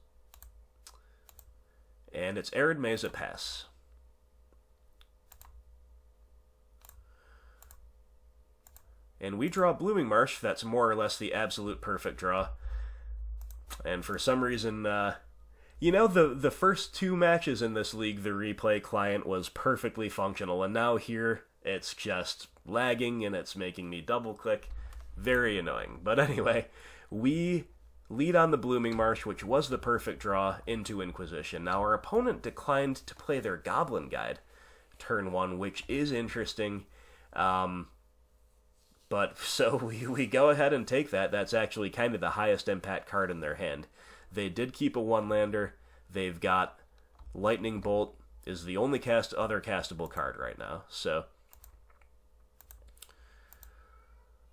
And it's Arid Mesa pass. And we draw Blooming Marsh. That's more or less the absolute perfect draw. And for some reason, the first 2 matches in this league, the replay client was perfectly functional. And now here, it's just lagging and it's making me double click. Very annoying. But anyway, we lead on the Blooming Marsh, which was the perfect draw, into Inquisition. Now, our opponent declined to play their Goblin Guide turn 1, which is interesting. But so we go ahead and take that. That's actually kind of the highest impact card in their hand. They did keep a 1-lander. They've got Lightning Bolt is the only other castable card right now. So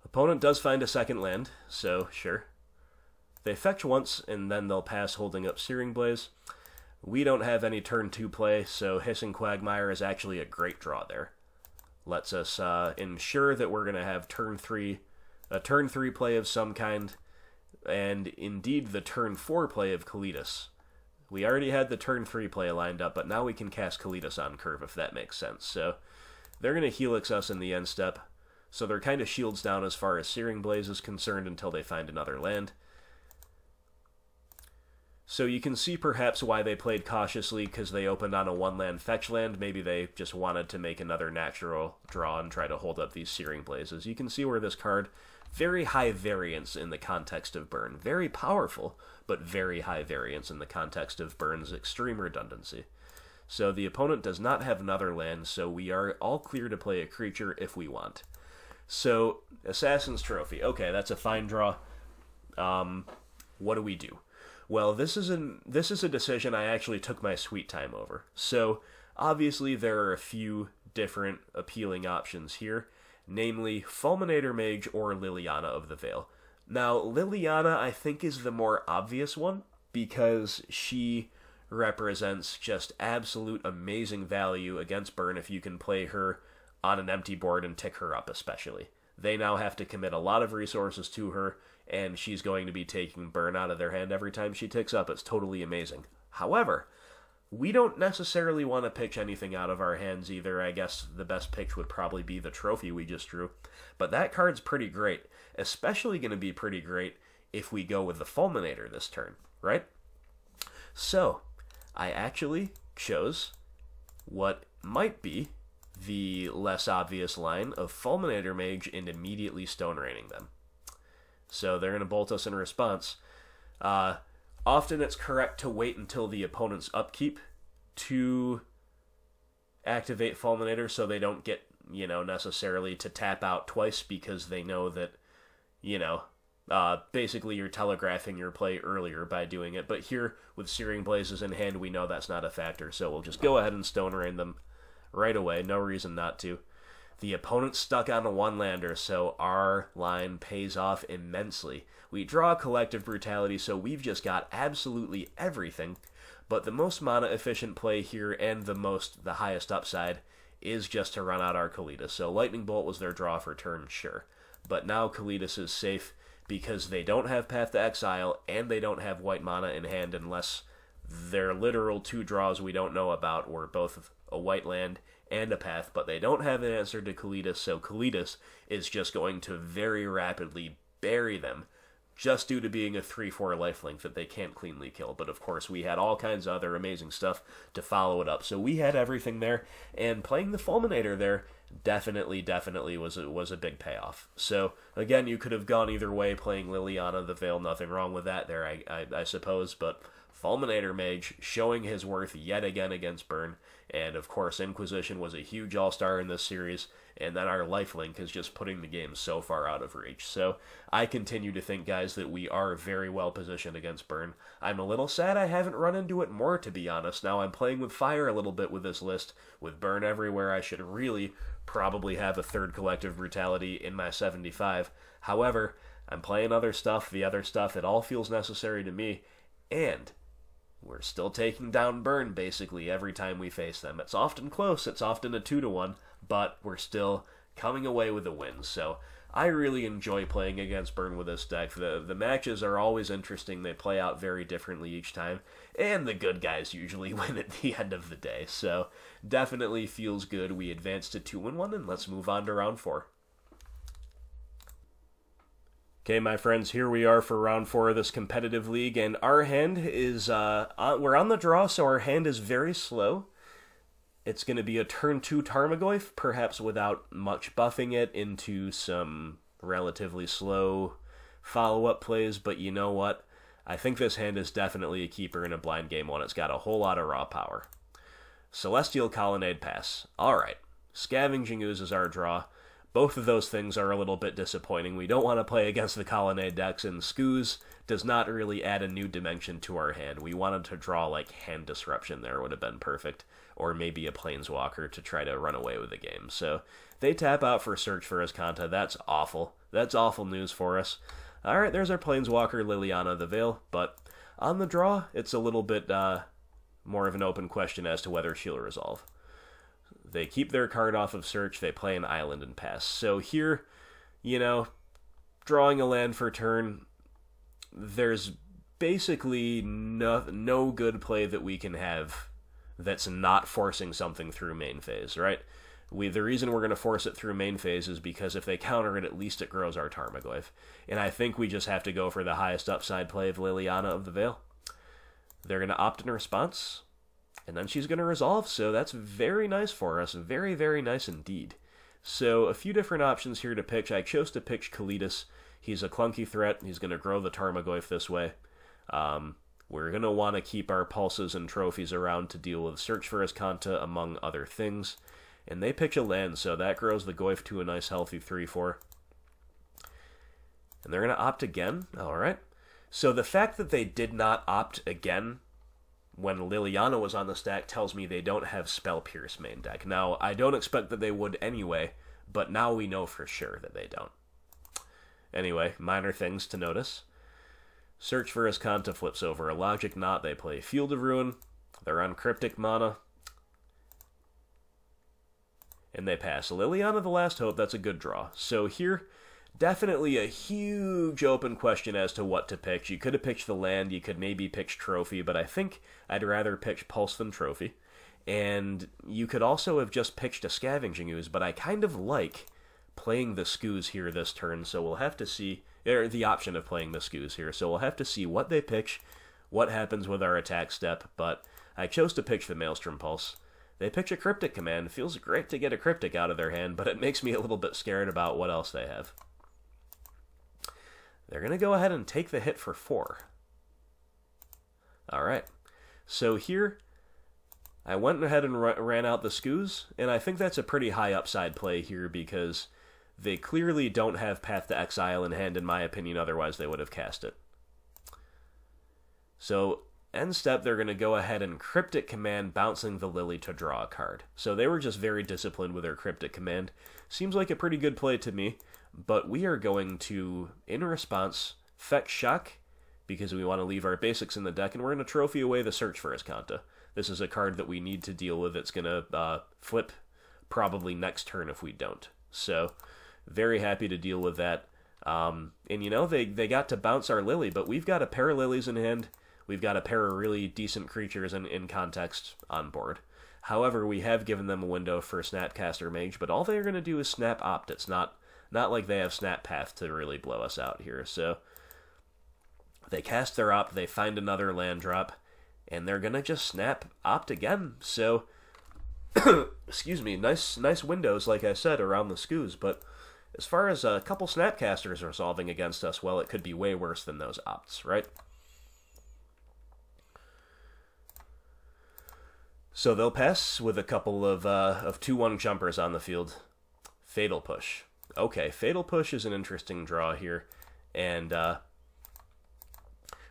opponent does find a second land, so sure. They fetch once, and then they'll pass holding up Searing Blaze. We don't have any turn 2 play, so Hissing Quagmire is actually a great draw there. Lets us ensure that we're going to have a turn 3 play of some kind, and indeed the turn 4 play of Kalitas. We already had the turn 3 play lined up, but now we can cast Kalitas on curve, if that makes sense. So they're going to Helix us in the end step, so they're kind of shields down as far as Searing Blaze is concerned until they find another land. So you can see perhaps why they played cautiously, because they opened on a 1-land fetch land. Maybe they just wanted to make another natural draw and try to hold up these Searing Blazes. You can see where this card, very high variance in the context of burn. Very powerful, but very high variance in the context of burn's extreme redundancy. So the opponent does not have another land, so we are all clear to play a creature if we want. So, Assassin's Trophy. Okay, that's a fine draw. What do we do? Well, this is a decision I actually took my sweet time over. So, obviously there are a few different appealing options here, namely Fulminator Mage or Liliana of the Veil. Now, Liliana I think is the more obvious one, because she represents just absolute amazing value against burn if you can play her on an empty board and tick her up especially. They now have to commit a lot of resources to her, and she's going to be taking burn out of their hand every time she ticks up. It's totally amazing. However, we don't necessarily want to pitch anything out of our hands either. I guess the best pitch would probably be the trophy we just drew. But that card's pretty great. Especially going to be pretty great if we go with the Fulminator this turn, right? So, I actually chose what might be the less obvious line of Fulminator Mage and immediately Stone Raining them. So they're going to bolt us in response. Often it's correct to wait until the opponent's upkeep to activate Fulminator so they don't get, necessarily to tap out twice, because they know that, basically you're telegraphing your play earlier by doing it. But here, with Searing Blazes in hand, we know that's not a factor, so we'll just go ahead and Stone Rain them right away. No reason not to. The opponent's stuck on a 1-lander, so our line pays off immensely. We draw Collective Brutality, so we've just got absolutely everything, but the most mana-efficient play here and the highest upside is just to run out our Kalitas. So Lightning Bolt was their draw for turn, sure. But now Kalitas is safe because they don't have Path to Exile and they don't have white mana in hand unless their literal 2 draws we don't know about were both a white land and a path, but they don't have an answer to Kalitas, so Kalitas is just going to very rapidly bury them, just due to being a 3/4 lifelink that they can't cleanly kill. But of course, we had all kinds of other amazing stuff to follow it up, so we had everything there, and playing the Fulminator there definitely was a big payoff. So again, you could have gone either way, playing Liliana the Veil, nothing wrong with that there, I suppose, but Fulminator Mage showing his worth yet again against burn. And of course, Inquisition was a huge all-star in this series, and then our lifelink is just putting the game so far out of reach. So I continue to think, guys, that we are very well positioned against burn. I'm a little sad I haven't run into it more, to be honest. Now I'm playing with fire a little bit with this list. With burn everywhere, I should really probably have a third collective brutality in my 75. However, I'm playing other stuff, the other stuff, it all feels necessary to me, and we're still taking down burn basically every time we face them. It's often close, it's often a 2-1, but we're still coming away with a win. So I really enjoy playing against burn with this deck. The matches are always interesting. They play out very differently each time, and the good guys usually win at the end of the day. So definitely feels good. We advanced to 2-1, and let's move on to round 4. Okay, my friends, here we are for round 4 of this competitive league, and our hand is, we're on the draw, so our hand is very slow. It's going to be a turn 2 Tarmogoyf, perhaps without much buffing it into some relatively slow follow-up plays, but you know what? I think this hand is definitely a keeper in a blind game one. It's got a whole lot of raw power. Celestial Colonnade pass. Alright, Scavenging Ooze is our draw. Both of those things are a little bit disappointing. We don't want to play against the Colonnade decks, and Scooze does not really add a new dimension to our hand. We wanted to draw, like, Hand Disruption there would have been perfect, or maybe a Planeswalker to try to run away with the game. So they tap out for Search for Azcanta. That's awful. That's awful news for us. Alright, there's our Planeswalker, Liliana the Veil, but on the draw, it's a little bit more of an open question as to whether she'll resolve. They keep their card off of Search, they play an island and pass. So here, you know, drawing a land for turn, there's basically no good play that we can have that's not forcing something through main phase, right? The reason we're going to force it through main phase is because if they counter it, at least it grows our Tarmogoyf. And I think we just have to go for the highest upside play of Liliana of the Veil. They're going to opt in response, and then she's going to resolve, so that's very nice for us. Very, very nice indeed. So a few different options here to pitch. I chose to pitch Kalitas. He's a clunky threat. He's going to grow the Tarmogoyf this way. We're going to want to keep our pulses and trophies around to deal with Search for Azcanta, among other things. And they pitch a land, so that grows the Goyf to a nice healthy 3-4. And they're going to opt again. Alright. So the fact that they did not opt again when Liliana was on the stack tells me they don't have Spell Pierce main deck. Now, I don't expect that they would anyway, but now we know for sure that they don't. Anyway, minor things to notice. Search for Azcanta flips over a Logic Knot. They play Field of Ruin. They're on Cryptic mana. And they pass. Liliana the Last Hope, that's a good draw. So here, definitely a huge open question as to what to pitch. You could have pitched the land, you could maybe pitch Trophy, but I think I'd rather pitch Pulse than Trophy. And you could also have just pitched a Scavenging Ooze, but I kind of like playing the Scooze here this turn, so we'll have to see, or the option of playing the Scooze here, so we'll have to see what they pitch, what happens with our attack step, but I chose to pitch the Maelstrom Pulse. They pitch a Cryptic Command. Feels great to get a Cryptic out of their hand, but it makes me a little bit scared about what else they have. They're going to go ahead and take the hit for 4. Alright. So here, I went ahead and ran out the Scooze, and I think that's a pretty high upside play here because they clearly don't have Path to Exile in hand, in my opinion, otherwise they would have cast it. So, end step, they're going to go ahead and Cryptic Command, bouncing the Lily to draw a card. So they were just very disciplined with their Cryptic Command. Seems like a pretty good play to me, but we are going to, in response, fetch Shock, because we want to leave our basics in the deck, and we're going to trophy away the Search for Azcanta. This is a card that we need to deal with. It's going to flip probably next turn if we don't. So, very happy to deal with that. And, you know, they got to bounce our Lily, but we've got a pair of Lilies in hand. We've got a pair of really decent creatures in context on board. However, we have given them a window for Snapcaster Mage, but all they're going to do is Snap Opt. It's not like they have Snap Path to really blow us out here. So, they cast their Opt, they find another land drop, and they're going to just Snap Opt again. So, excuse me, nice windows, like I said, around the Scooze, but as far as a couple Snapcasters resolving against us, well, it could be way worse than those Opts, right? So they'll pass with a couple of 2-1 jumpers on the field. Fatal Push. Okay, Fatal Push is an interesting draw here, and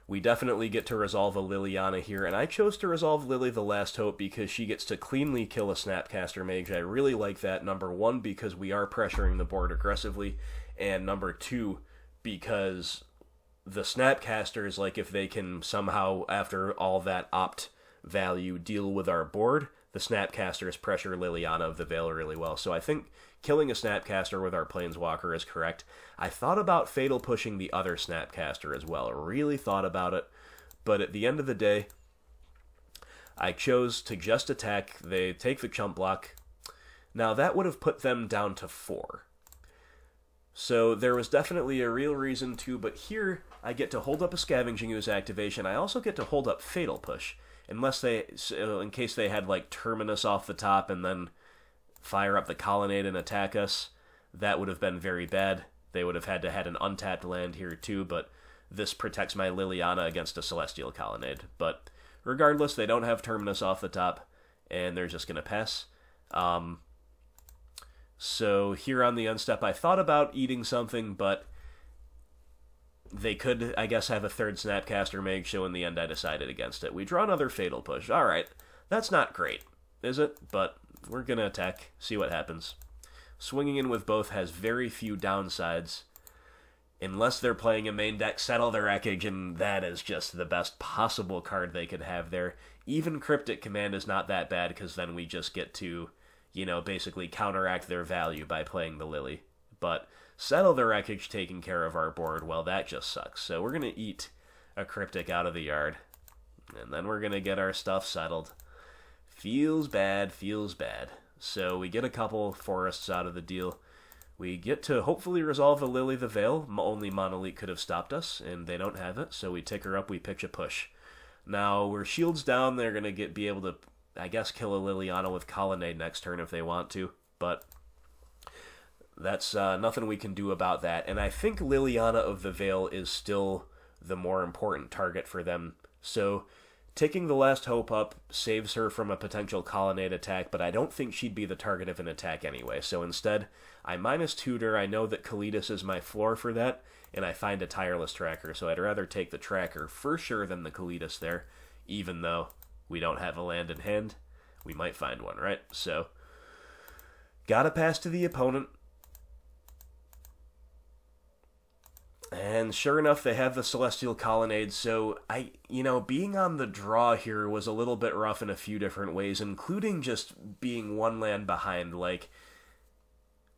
we definitely get to resolve a Liliana here, and I chose to resolve Lily the Last Hope because she gets to cleanly kill a Snapcaster Mage. I really like that, number one, because we are pressuring the board aggressively, and number two, because the Snapcasters, like, if they can somehow, after all that opt value, deal with our board, the Snapcasters pressure Liliana of the Veil really well. So I think killing a Snapcaster with our Planeswalker is correct. I thought about Fatal Pushing the other Snapcaster as well. I really thought about it. But at the end of the day, I chose to just attack. They take the chump block. Now, that would have put them down to 4. So there was definitely a real reason to, but here I get to hold up a Scavenging Ooze activation. I also get to hold up Fatal Push. Unless they, in case they had, like, Terminus off the top and then fire up the Colonnade and attack us, that would have been very bad. They would have had to had an untapped land here too, but this protects my Liliana against a Celestial Colonnade. But regardless, they don't have Terminus off the top, and they're just going to pass. So here on the unstep, I thought about eating something, but they could, I guess, have a third Snapcaster Mage, so in the end I decided against it. We draw another Fatal Push. Alright, that's not great, is it? But we're going to attack, see what happens. Swinging in with both has very few downsides. Unless they're playing a main deck, Settle the Wreckage, and that is just the best possible card they could have there. Even Cryptic Command is not that bad, because then we just get to, you know, basically counteract their value by playing the Lily. But Settle the Wreckage taking care of our board, well, that just sucks. So we're going to eat a Cryptic out of the yard, and then we're going to get our stuff settled. Feels bad, feels bad. So we get a couple forests out of the deal. We get to hopefully resolve a Lily the Veil. Only Monolith could have stopped us, and they don't have it, so we tick her up, we pitch a push. Now, we're shields down, they're going to be able to, I guess, kill a Liliana with Colonnade next turn if they want to, but that's nothing we can do about that. And I think Liliana of the Veil is still the more important target for them. So taking the Last Hope up saves her from a potential Colonnade attack, but I don't think she'd be the target of an attack anyway. So instead, I -2'd her. I know that Kalitas is my floor for that, and I find a Tireless Tracker, so I'd rather take the Tracker for sure than the Kalitas there, even though we don't have a land in hand. We might find one, right? So, gotta pass to the opponent. And sure enough, they have the Celestial Colonnade, so being on the draw here was a little bit rough in a few different ways, including just being one land behind. Like,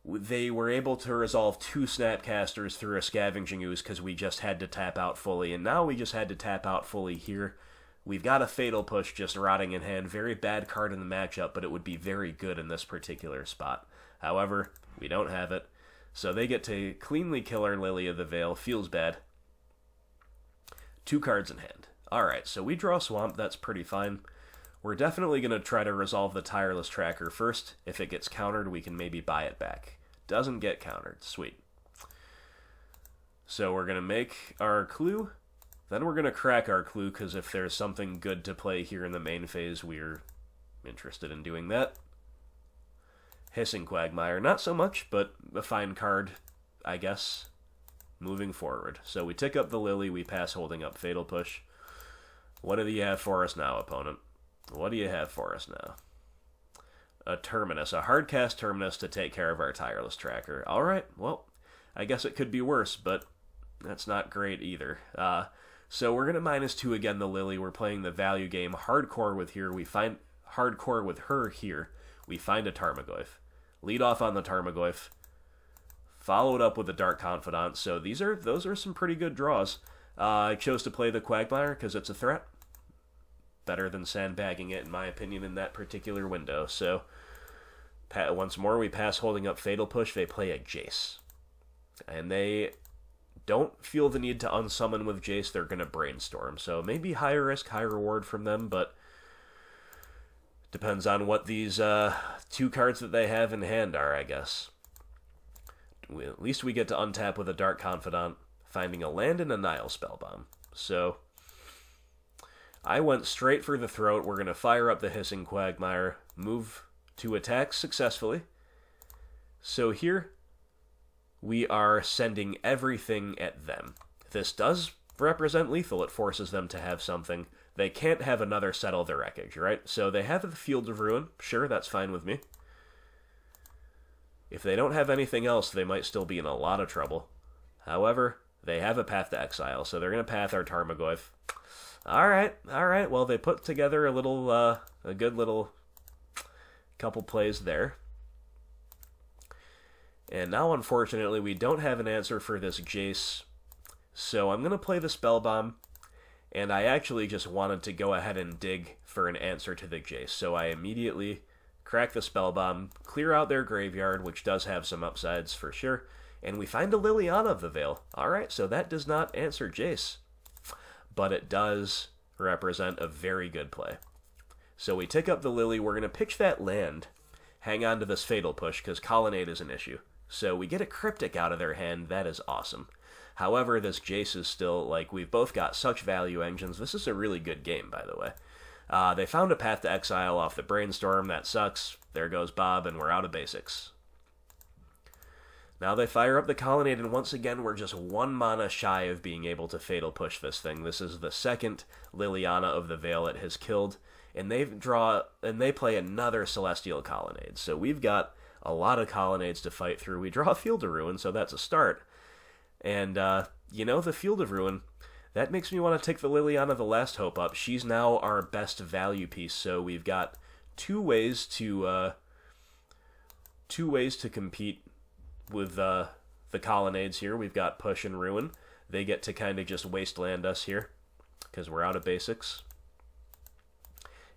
they were able to resolve 2 Snapcasters through a Scavenging Ooze because we just had to tap out fully, and now we just had to tap out fully here. We've got a Fatal Push just rotting in hand. Very bad card in the matchup, but it would be very good in this particular spot. However, we don't have it. So they get to cleanly kill our Lily of the Veil. Feels bad. 2 cards in hand. Alright, so we draw Swamp. That's pretty fine. We're definitely going to try to resolve the Tireless Tracker first. If it gets countered, we can maybe buy it back. Doesn't get countered. Sweet. So we're going to make our clue. Then we're going to crack our clue, because if there's something good to play here in the main phase, we're interested in doing that. Hissing Quagmire, not so much, but a fine card, I guess, moving forward. So we tick up the Lily, we pass holding up Fatal Push. What do you have for us now, opponent? What do you have for us now? A Terminus, a hard cast Terminus to take care of our Tireless Tracker. Alright, well, I guess it could be worse, but that's not great either. So we're going to -2 again the Lily. We're playing the value game. Hardcore with here. We find hardcore with her here. We find a Tarmogoyf. Lead off on the Tarmogoyf. Follow it up with the Dark Confidant. So those are some pretty good draws. I chose to play the Quagmire because it's a threat. Better than sandbagging it, in my opinion, in that particular window. So once more, we pass holding up Fatal Push. They play a Jace. And they don't feel the need to unsummon with Jace. They're going to Brainstorm. So maybe high risk, high reward from them, but depends on what these 2 cards that they have in hand are, I guess. At least we get to untap with a Dark Confidant, finding a land and a Nile Spellbomb. So I went straight for the throat. We're going to fire up the Hissing Quagmire, move to attack successfully. So here, we are sending everything at them. This does represent lethal. It forces them to have something. They can't have another settle the wreckage, right? So they have the Field of Ruin. Sure, that's fine with me. If they don't have anything else, they might still be in a lot of trouble. However, they have a Path to Exile, so they're going to path our Tarmogoyf. Alright, well, they put together a little, a good little couple plays there. And now, unfortunately, we don't have an answer for this Jace, so I'm going to play the Spell Bomb, and I actually just wanted to go ahead and dig for an answer to the Jace, so I immediately crack the Spell Bomb, clear out their graveyard, which does have some upsides for sure, and we find a Liliana of the Veil. Alright, so that does not answer Jace, but it does represent a very good play. So we tick up the Lily, we're going to pitch that land, hang on to this Fatal Push, because Colonnade is an issue. So we get a Cryptic out of their hand, that is awesome. However, this Jace is still, like, we've both got such value engines. This is a really good game, by the way. They found a Path to Exile off the Brainstorm, that sucks. There goes Bob, and we're out of basics. Now they fire up the Colonnade, and once again, we're just 1 mana shy of being able to Fatal Push this thing. This is the second Liliana of the Veil it has killed, and they play another Celestial Colonnade. So we've got a lot of Colonnades to fight through. We draw a Field of Ruin, so that's a start. And, you know, the Field of Ruin, that makes me want to take the Liliana the Last Hope up. She's now our best value piece, so we've got two ways to compete with the Colonnades here. We've got Push and Ruin. They get to kind of just wasteland us here, because we're out of basics.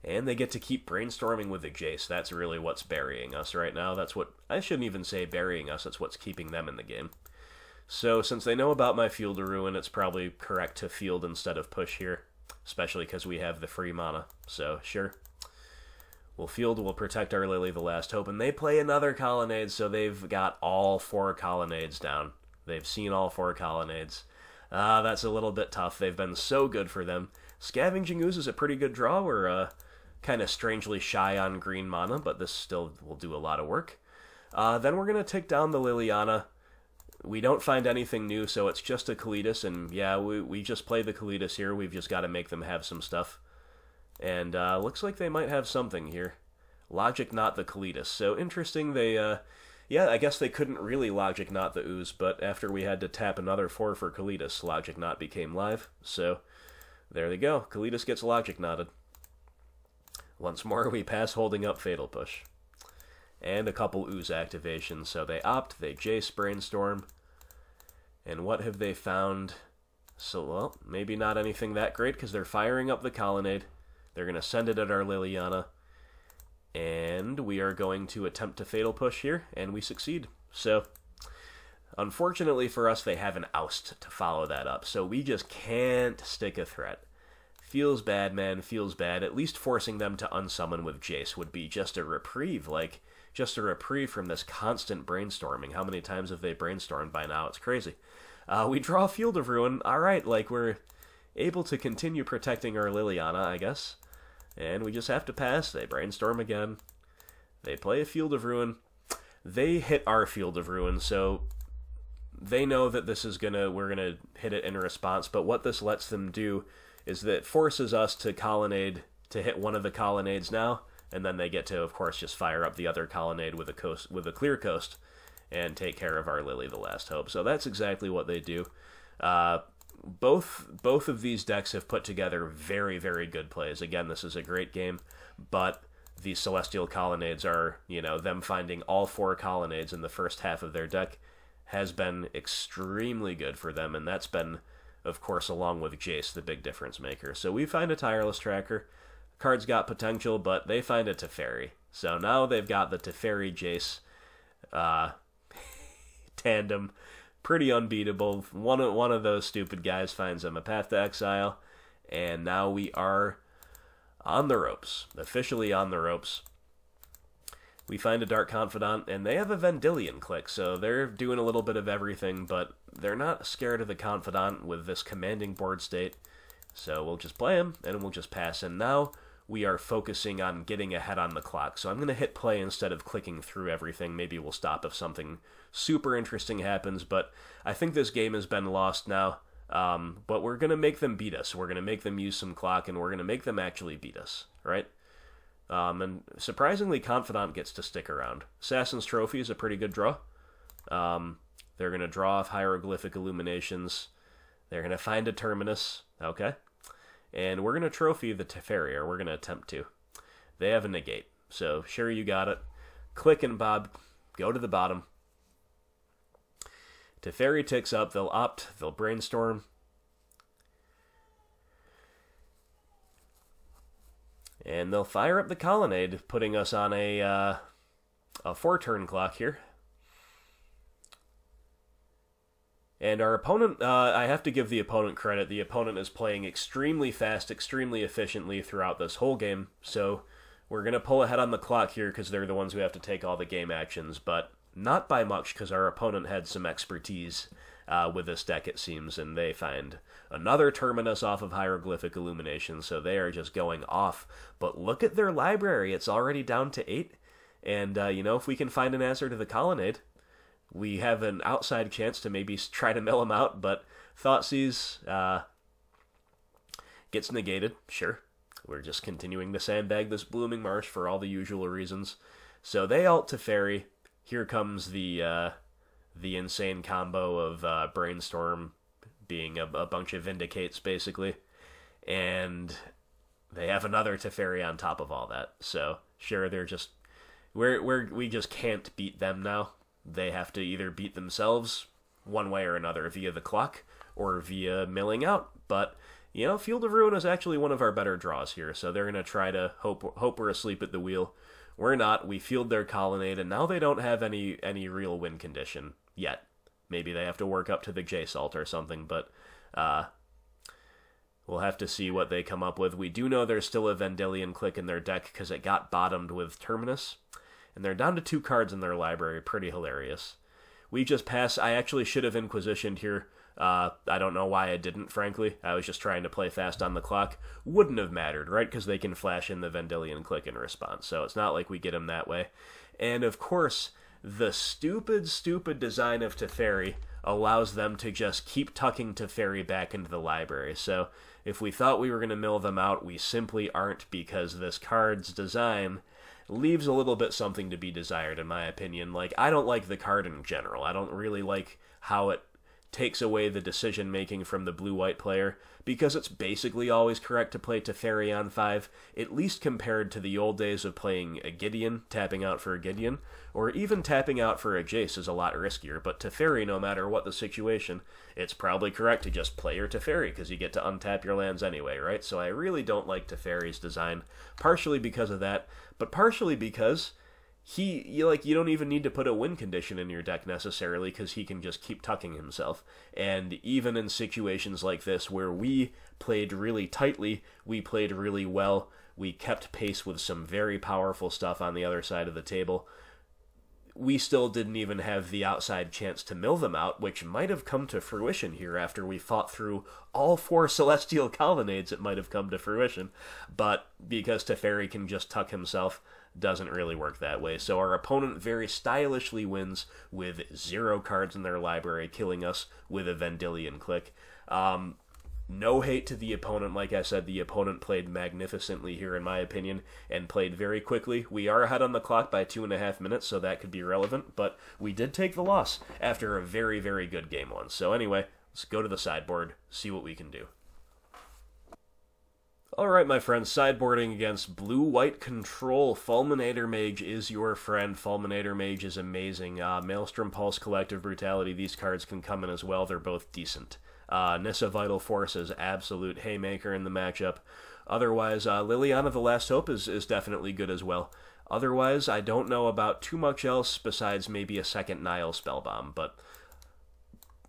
And they get to keep brainstorming with the Jace. That's really what's burying us right now. That's what, I shouldn't even say burying us, that's what's keeping them in the game. So, since they know about my Field of Ruin, it's probably correct to field instead of push here. Especially because we have the free mana. So, sure. We'll field, we'll protect our Lily the Last Hope. And they play another Colonnade, so they've got all 4 Colonnades down. They've seen all 4 Colonnades. That's a little bit tough. They've been so good for them. Scavenging Ooze is a pretty good draw. We're, kind of strangely shy on green mana, but this still will do a lot of work. Then we're going to take down the Liliana. We don't find anything new, so it's just a Kalitas, and yeah, we just play the Kalitas here. We've just got to make them have some stuff. And looks like they might have something here. Logic Knot the Kalitas. So interesting, they, yeah, I guess they couldn't really Logic Knot the Ooze, but after we had to tap another 4 for Kalitas, Logic Knot became live. So there they go. Kalitas gets Logic Knotted. Once more, we pass holding up Fatal Push. And a couple Ooze activations. So they opt, they Jace Brainstorm. And what have they found? So, well, maybe not anything that great, because they're firing up the Colonnade. They're going to send it at our Liliana. And we are going to attempt to Fatal Push here, and we succeed. So, unfortunately for us, they have an Oust to follow that up. So we just can't stick a threat. Feels bad, man, feels bad. At least forcing them to unsummon with Jace would be just a reprieve, like, just a reprieve from this constant brainstorming. How many times have they brainstormed by now? It's crazy. We draw a Field of Ruin. Alright, like, we're able to continue protecting our Liliana, I guess. And we just have to pass. They brainstorm again. They play a Field of Ruin. They hit our Field of Ruin, so they know that this is we're gonna hit it in response, but what this lets them do is that it forces us to Colonnade, to hit one of the Colonnades now, and then they get to, of course, just fire up the other Colonnade with a clear coast, and take care of our Lily the Last Hope. So that's exactly what they do. Both of these decks have put together very, very good plays. Again, this is a great game, but these Celestial Colonnades are, you know, them finding all 4 Colonnades in the first half of their deck has been extremely good for them, and that's been, of course, along with Jace, the big difference maker. So we find a Tireless Tracker. Card's got potential, but they find a Teferi. So now they've got the Teferi Jace tandem. Pretty unbeatable. One of those stupid guys finds them a Path to Exile, and now we are on the ropes. Officially on the ropes. We find a Dark Confidant, and they have a Vendilion click, so they're doing a little bit of everything, but they're not scared of the Confidant with this commanding board state. So we'll just play him, and we'll just pass. And now we are focusing on getting ahead on the clock. So I'm going to hit play instead of clicking through everything. Maybe we'll stop if something super interesting happens, but I think this game has been lost now. But we're going to make them beat us. We're going to make them use some clock, and we're going to make them actually beat us, right? And surprisingly, Confidant gets to stick around. Assassin's Trophy is a pretty good draw. They're going to draw off Hieroglyphic Illuminations. They're going to find a Terminus. Okay. And we're going to trophy the Teferi, or we're going to attempt to. They have a negate. So, sure, you got it. Click and Bob. Go to the bottom. Teferi ticks up. They'll opt. They'll brainstorm. And they'll fire up the Colonnade, putting us on a 4-turn clock here. And our opponent, I have to give the opponent credit. The opponent is playing extremely fast, extremely efficiently throughout this whole game. So we're going to pull ahead on the clock here because they're the ones who have to take all the game actions. But not by much because our opponent had some expertise with this deck, it seems. And they find another Terminus off of Hieroglyphic Illumination. So they are just going off. But look at their library. It's already down to 8. And, if we can find an answer to the Colonnade, we have an outside chance to maybe try to mill him out, but Thoughtseize gets negated. Sure. We're just continuing to sandbag this Blooming Marsh for all the usual reasons. So they ult Teferi. Here comes the insane combo of Brainstorm being a bunch of Vindicates, basically. And they have another Teferi on top of all that. So, sure, they're just... we just can't beat them now. They have to either beat themselves one way or another via the clock or via milling out. But, Field of Ruin is actually one of our better draws here, so they're going to try to hope we're asleep at the wheel. We're not. We field their Colonnade, and now they don't have any real win condition yet. Maybe they have to work up to the J-Salt or something, but we'll have to see what they come up with. We do know there's still a Vendilion Click in their deck because it got bottomed with Terminus. And they're down to 2 cards in their library. Pretty hilarious. We just pass. I actually should have Inquisitioned here. I don't know why I didn't, frankly. I was just trying to play fast on the clock. Wouldn't have mattered, right? Because they can flash in the Vendilion Click in response. So it's not like we get them that way. And, of course, the stupid design of Teferi allows them to just keep tucking Teferi back into the library. So if we thought we were going to mill them out, we simply aren't, because this card's design leaves a little bit something to be desired, in my opinion. Like, I don't like the card in general. I don't really like how it takes away the decision-making from the blue-white player, because it's basically always correct to play Teferi on 5, at least compared to the old days of playing a Gideon, tapping out for a Gideon, or even tapping out for a Jace is a lot riskier. But Teferi, no matter what the situation, it's probably correct to just play your Teferi, because you get to untap your lands anyway, right? So I really don't like Teferi's design, partially because of that, but partially because you don't even need to put a win condition in your deck necessarily, because he can just keep tucking himself. And even in situations like this where we played really tightly, we played really well, we kept pace with some very powerful stuff on the other side of the table, we still didn't even have the outside chance to mill them out, which might have come to fruition here after we fought through all 4 Celestial Colonnades. It might have come to fruition, but because Teferi can just tuck himself, doesn't really work that way. So our opponent very stylishly wins with 0 cards in their library, killing us with a Vendilion Click. No hate to the opponent. Like I said, the opponent played magnificently here, in my opinion, and played very quickly. We are ahead on the clock by 2.5 minutes, so that could be relevant, but we did take the loss after a very, very good game once. So anyway, let's go to the sideboard, see what we can do. Alright, my friends, sideboarding against blue-white control. Fulminator Mage is your friend. Fulminator Mage is amazing. Maelstrom Pulse, Collective Brutality, these cards can come in as well. They're both decent. Nissa Vital Force is absolute haymaker in the matchup. Otherwise, Liliana the Last Hope is definitely good as well. Otherwise, I don't know about too much else besides maybe a second Nile Spellbomb, but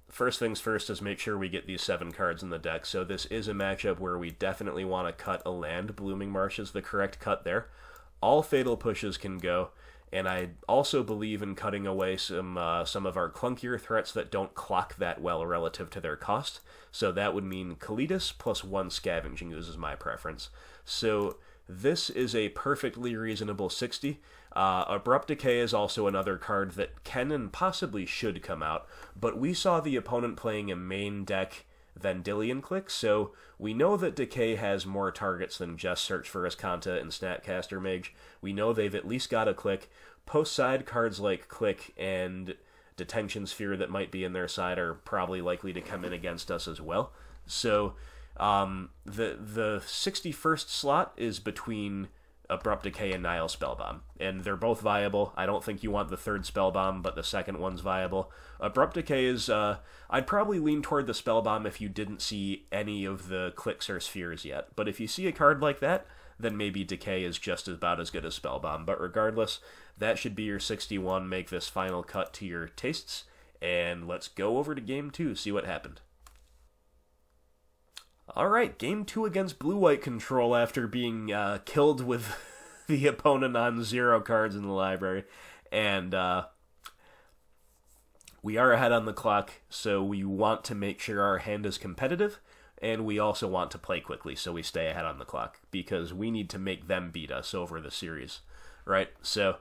first things first is make sure we get these 7 cards in the deck. So this is a matchup where we definitely want to cut a land. Blooming Marsh is the correct cut there. All Fatal Pushes can go, and I also believe in cutting away some of our clunkier threats that don't clock that well relative to their cost. So that would mean Kalitas plus 1 Scavenging Ooze is my preference. So this is a perfectly reasonable 60. Abrupt Decay is also another card that can and possibly should come out, but we saw the opponent playing a main deck Vendilion Click, so we know that Decay has more targets than just Search for Ascanta and Snapcaster Mage. We know they've at least got a Click. Post-side cards like Click and Detention Sphere that might be in their side are probably likely to come in against us as well. So the 61st slot is between Abrupt Decay and Nile Spellbomb, and they're both viable. I don't think you want the third Spellbomb, but the second one's viable. Abrupt Decay is, I'd probably lean toward the Spellbomb if you didn't see any of the Clicks or Spheres yet, but if you see a card like that, then maybe Decay is just about as good as Spellbomb. But regardless, that should be your 61. Make this final cut to your tastes, and let's go over to Game 2, see what happened. Alright, Game 2 against Blue-White Control after being killed with the opponent on 0 cards in the library. And we are ahead on the clock, so we want to make sure our hand is competitive, and we also want to play quickly so we stay ahead on the clock, because we need to make them beat us over the series, right? So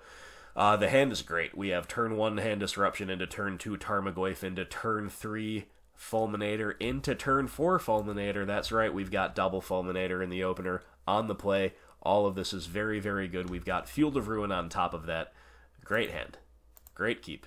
the hand is great. We have turn 1 Hand Disruption into turn 2 Tarmogoyf into turn 3 Fulminator into turn 4 Fulminator. That's right, we've got double Fulminator in the opener on the play. All of this is very, very good. We've got Field of Ruin on top of that. Great hand. Great keep.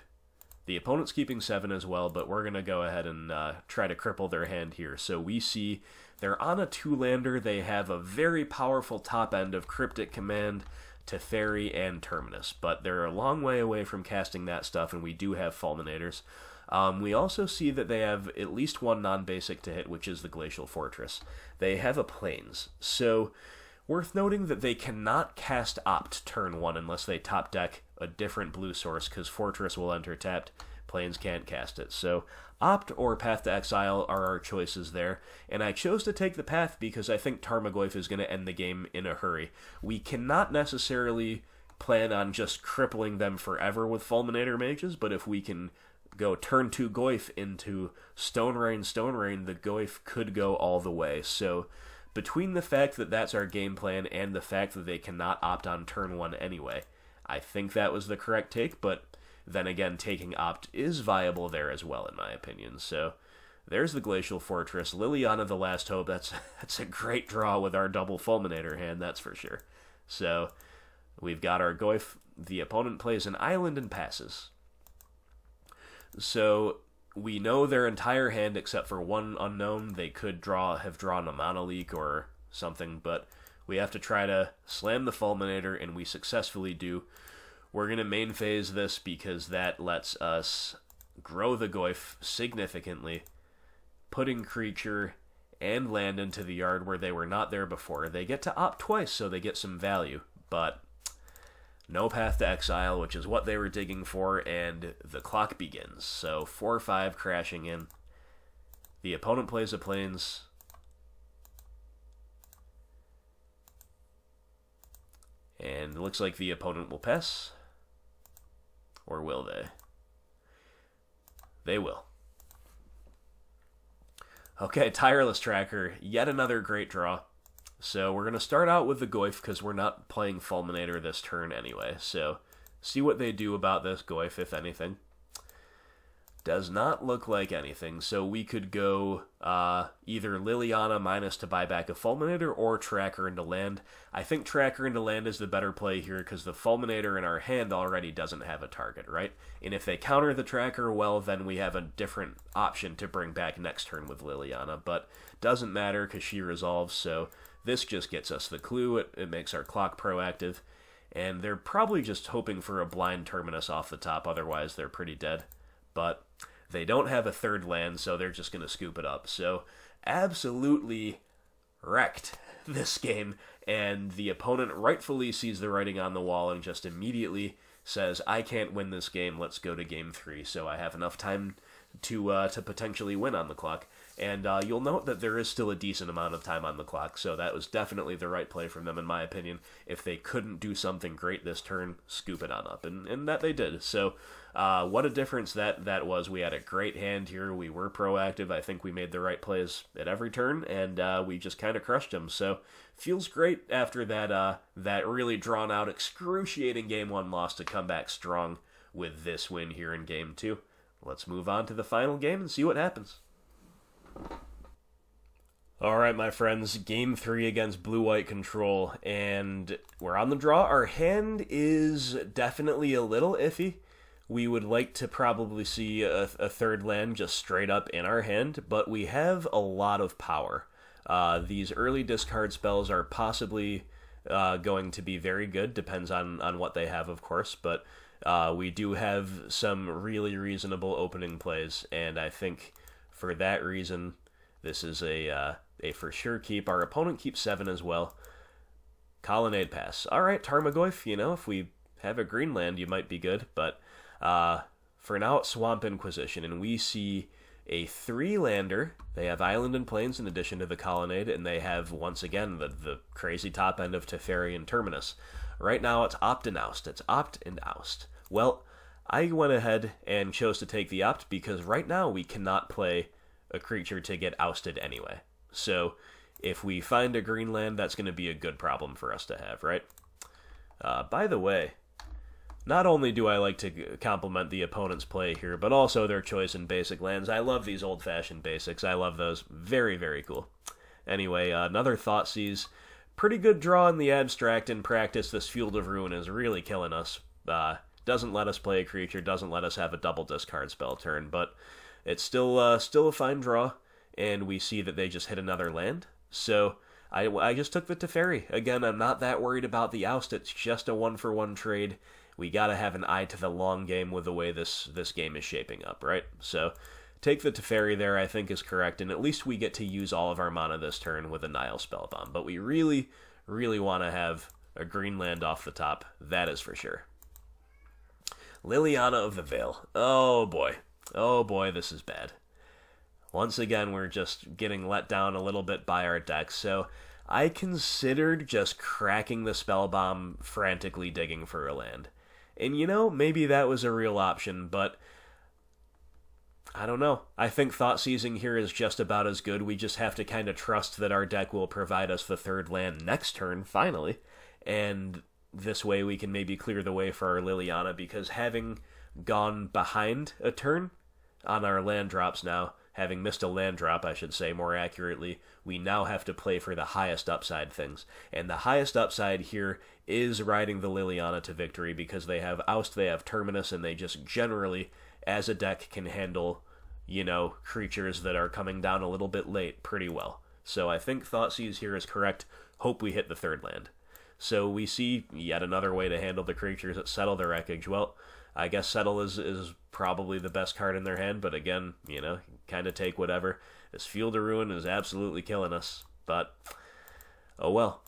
The opponent's keeping 7 as well, but we're going to go ahead and try to cripple their hand here. So we see they're on a 2-lander. They have a very powerful top end of Cryptic Command, Teferi, and Terminus, but they're a long way away from casting that stuff, and we do have Fulminators. We also see that they have at least one non-basic to hit, which is the Glacial Fortress. They have a Plains, so worth noting that they cannot cast Opt turn 1 unless they top deck a different blue source, because Fortress will enter tapped, Plains can't cast it. So Opt or Path to Exile are our choices there, and I chose to take the Path because I think Tarmogoyf is going to end the game in a hurry. We cannot necessarily plan on just crippling them forever with Fulminator Mages, but if we can go turn 2 Goyf into Stone Rain, the Goyf could go all the way. So between the fact that that's our game plan and the fact that they cannot opt on turn 1 anyway, I think that was the correct take, but then again, taking Opt is viable there as well, in my opinion. So there's the Glacial Fortress. Liliana the Last Hope, that's a great draw with our double Fulminator hand, that's for sure. So we've got our Goyf. The opponent plays an island and passes. So we know their entire hand except for one unknown. They could have drawn a Mana Leak or something, but we have to try to slam the Fulminator, and we successfully do. We're going to main phase this because that lets us grow the Goyf significantly, putting creature and land into the yard where they were not there before. They get to opt twice, so they get some value, but no Path to Exile, which is what they were digging for, and the clock begins. So 4-5 crashing in. The opponent plays a Plains. And it looks like the opponent will pass. Or will they? They will. Okay, Tireless Tracker, yet another great draw. So we're going to start out with the Goyf because we're not playing Fulminator this turn anyway. So see what they do about this Goyf, if anything. Does not look like anything. So we could go either Liliana minus to buy back a Fulminator or Tracker into land. I think Tracker into land is the better play here because the Fulminator in our hand already doesn't have a target, right? And if they counter the Tracker, well, then we have a different option to bring back next turn with Liliana. But doesn't matter because she resolves, so this just gets us the clue. It makes our clock proactive. And they're probably just hoping for a blind Terminus off the top, otherwise they're pretty dead. But they don't have a third land, so they're just going to scoop it up. So absolutely wrecked this game, and the opponent rightfully sees the writing on the wall and just immediately says, I can't win this game, let's go to game 3. So I have enough time to potentially win on the clock. And you'll note that there is still a decent amount of time on the clock, so that was definitely the right play from them, in my opinion. If they couldn't do something great this turn, scoop it on up, and that they did. So what a difference that was. We had a great hand here. We were proactive. I think we made the right plays at every turn, and we just kind of crushed them. So feels great after that really drawn-out, excruciating Game 1 loss to come back strong with this win here in Game 2. Let's move on to the final game and see what happens. Alright, my friends, Game 3 against Blue-White Control, and we're on the draw. Our hand is definitely a little iffy. We would like to probably see a third land just straight up in our hand, but we have a lot of power. These early discard spells are possibly going to be very good, depends on what they have, of course, but we do have some really reasonable opening plays, and I think for that reason, this is a for sure keep. Our opponent keeps 7 as well. Colonnade pass. Alright, Tarmogoyf, if we have a green land, you might be good, but for now, it's Swamp Inquisition, and we see a 3-lander. They have Island and Plains in addition to the Colonnade, and they have, once again, the crazy top end of Teferi and Terminus. Right now, it's Opt and Oust. It's Opt and Oust. Well, I went ahead and chose to take the Opt because right now we cannot play a creature to get ousted anyway. So if we find a green land, that's going to be a good problem for us to have, right? By the way, not only do I like to compliment the opponent's play here, but also their choice in basic lands. I love these old-fashioned basics. I love those. Very, very cool. Anyway, another Thoughtseize. Pretty good draw in the abstract. In practice, this Field of Ruin is really killing us. Doesn't let us play a creature, doesn't let us have a double discard spell turn, but it's still a fine draw, and we see that they just hit another land. So I just took the Teferi. Again, I'm not that worried about the Oust. It's just a 1-for-1 trade. We gotta have an eye to the long game with the way this game is shaping up, right? So take the Teferi there, I think, is correct, and at least we get to use all of our mana this turn with a Nile Spellbomb. But we really, really want to have a green land off the top. That is for sure. Liliana of the Veil. Oh boy, this is bad. Once again, we're just getting let down a little bit by our deck, so I considered just cracking the Spellbomb, frantically digging for a land. And maybe that was a real option, but I don't know. I think Thoughtseizing here is just about as good. We just have to kind of trust that our deck will provide us the third land next turn, finally, and this way we can maybe clear the way for our Liliana, because having gone behind a turn on our land drops now, having missed a land drop, I should say more accurately, we now have to play for the highest upside things. And the highest upside here is riding the Liliana to victory, because they have Oust, they have Terminus, and they just generally, as a deck, can handle, creatures that are coming down a little bit late pretty well. So I think Thoughtseize here is correct. Hope we hit the third land. So we see yet another way to handle the creatures that settle the wreckage. Well, I guess Settle is probably the best card in their hand, but again, kind of take whatever. This Field of Ruin is absolutely killing us, but oh well.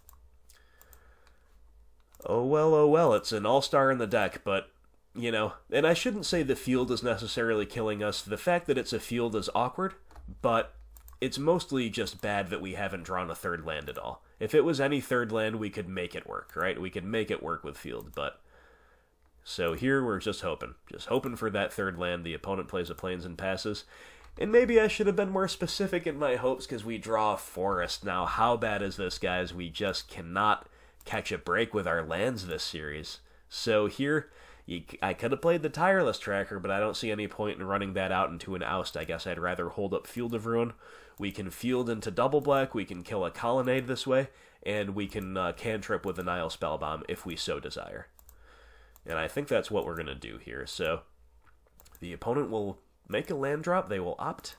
Oh well, it's an all-star in the deck, but, and I shouldn't say the field is necessarily killing us. The fact that it's a field is awkward, but it's mostly just bad that we haven't drawn a third land at all. If it was any third land, we could make it work, right? We could make it work with field, but so here we're just hoping for that third land. The opponent plays a Plains and passes, and maybe I should have been more specific in my hopes, because we draw a forest. Now, how bad is this, guys? We just cannot catch a break with our lands this series. So here, I could have played the Tireless Tracker, but I don't see any point in running that out into an Oust. I guess I'd rather hold up Field of Ruin. We can field into double black, we can kill a Colonnade this way, and we can cantrip with a Nile Spellbomb if we so desire. And I think that's what we're going to do here. So the opponent will make a land drop, they will opt,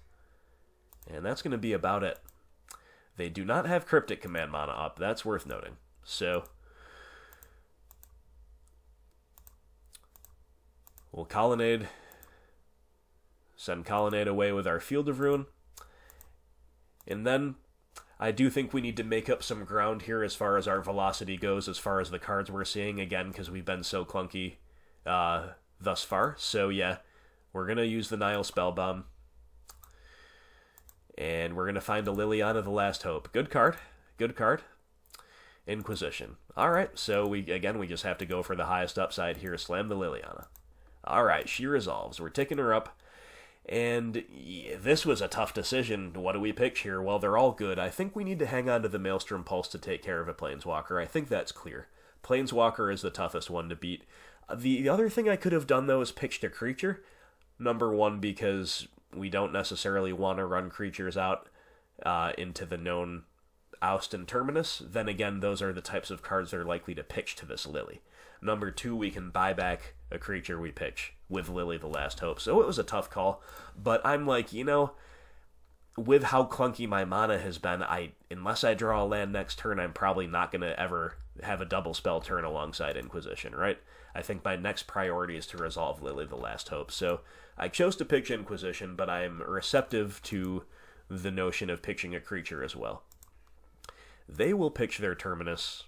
and that's going to be about it. They do not have Cryptic Command mana up, that's worth noting. So we'll Colonnade, send Colonnade away with our Field of Ruin, and then I do think we need to make up some ground here as far as our velocity goes, as far as the cards we're seeing, again, because we've been so clunky thus far. So yeah, we're going to use the Nile Spellbomb. And we're going to find a Liliana, the Last Hope. Good card. Good card. Inquisition. Alright, so we just have to go for the highest upside here. Slam the Liliana. Alright, she resolves. We're ticking her up. And this was a tough decision. What do we pick here? Well, they're all good. I think we need to hang on to the Maelstrom Pulse to take care of a Planeswalker. I think that's clear. Planeswalker is the toughest one to beat. The other thing I could have done, though, is pitched a creature. Number one, because we don't necessarily want to run creatures out into the known Oust and Terminus. Then again, those are the types of cards that are likely to pitch to this Lily. Number two, we can buy back a creature we pitch with Lily the Last Hope. So it was a tough call, but I'm like, with how clunky my mana has been, unless I draw a land next turn, I'm probably not going to ever have a double spell turn alongside Inquisition, right? I think my next priority is to resolve Lily the Last Hope. So I chose to pitch Inquisition, but I'm receptive to the notion of pitching a creature as well. They will pitch their Terminus,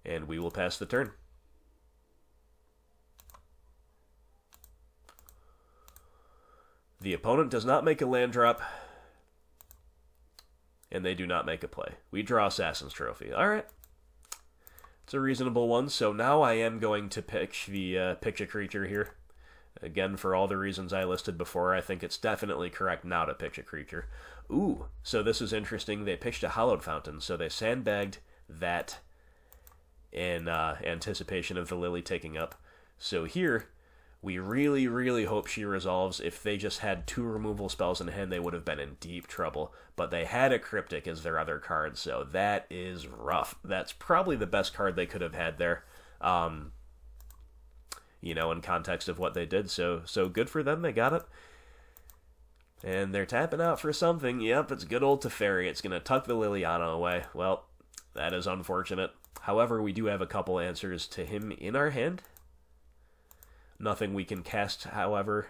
and we will pass the turn. The opponent does not make a land drop, and they do not make a play. We draw Assassin's Trophy. All right. It's a reasonable one, so now I am going to pitch a creature here. Again, for all the reasons I listed before, I think it's definitely correct now to pitch a creature. Ooh, so this is interesting. They pitched a Hallowed Fountain, so they sandbagged that in anticipation of the Lily taking up. So here, we really, really hope she resolves. If they just had 2 removal spells in hand, they would have been in deep trouble. But they had a Cryptic as their other card, so that is rough. That's probably the best card they could have had there, in context of what they did. So good for them, they got it. And they're tapping out for something. Yep, it's good old Teferi. It's going to tuck the Liliana away. Well, that is unfortunate. However, we do have a couple answers to him in our hand. Nothing we can cast, however,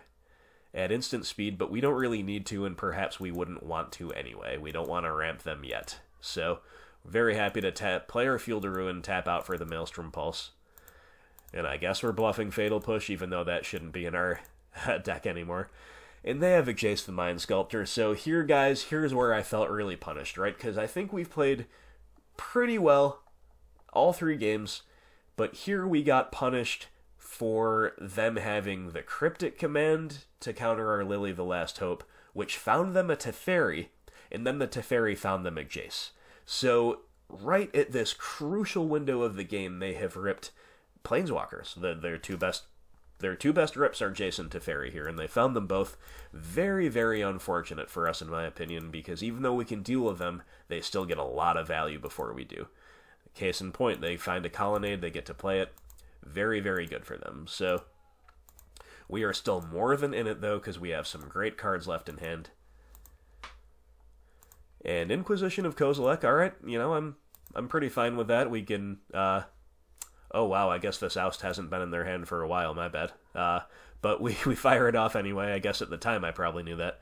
at instant speed, but we don't really need to, and perhaps we wouldn't want to anyway. We don't want to ramp them yet. So, very happy to play our Field of Ruin, tap out for the Maelstrom Pulse. And I guess we're bluffing Fatal Push, even though that shouldn't be in our deck anymore. And they have Jace the Mind Sculptor. So here, guys, here's where I felt really punished, right? Because I think we've played pretty well all 3 games, but here we got punished for them having the Cryptic command to counter our Lily the Last Hope, which found them a Teferi, and then the Teferi found them a Jace. So, right at this crucial window of the game, they have ripped Planeswalkers. Their two best rips are Jace and Teferi here, and they found them both. Very, very unfortunate for us, in my opinion, because even though we can deal with them, they still get a lot of value before we do. Case in point, they find a Colonnade, they get to play it. Very, very good for them. So, we are still more than in it, though, because we have some great cards left in hand. And Inquisition of Kozilek, alright, I'm pretty fine with that. We can, oh wow, I guess this Oust hasn't been in their hand for a while, my bad. But we fire it off anyway. I guess at the time I probably knew that.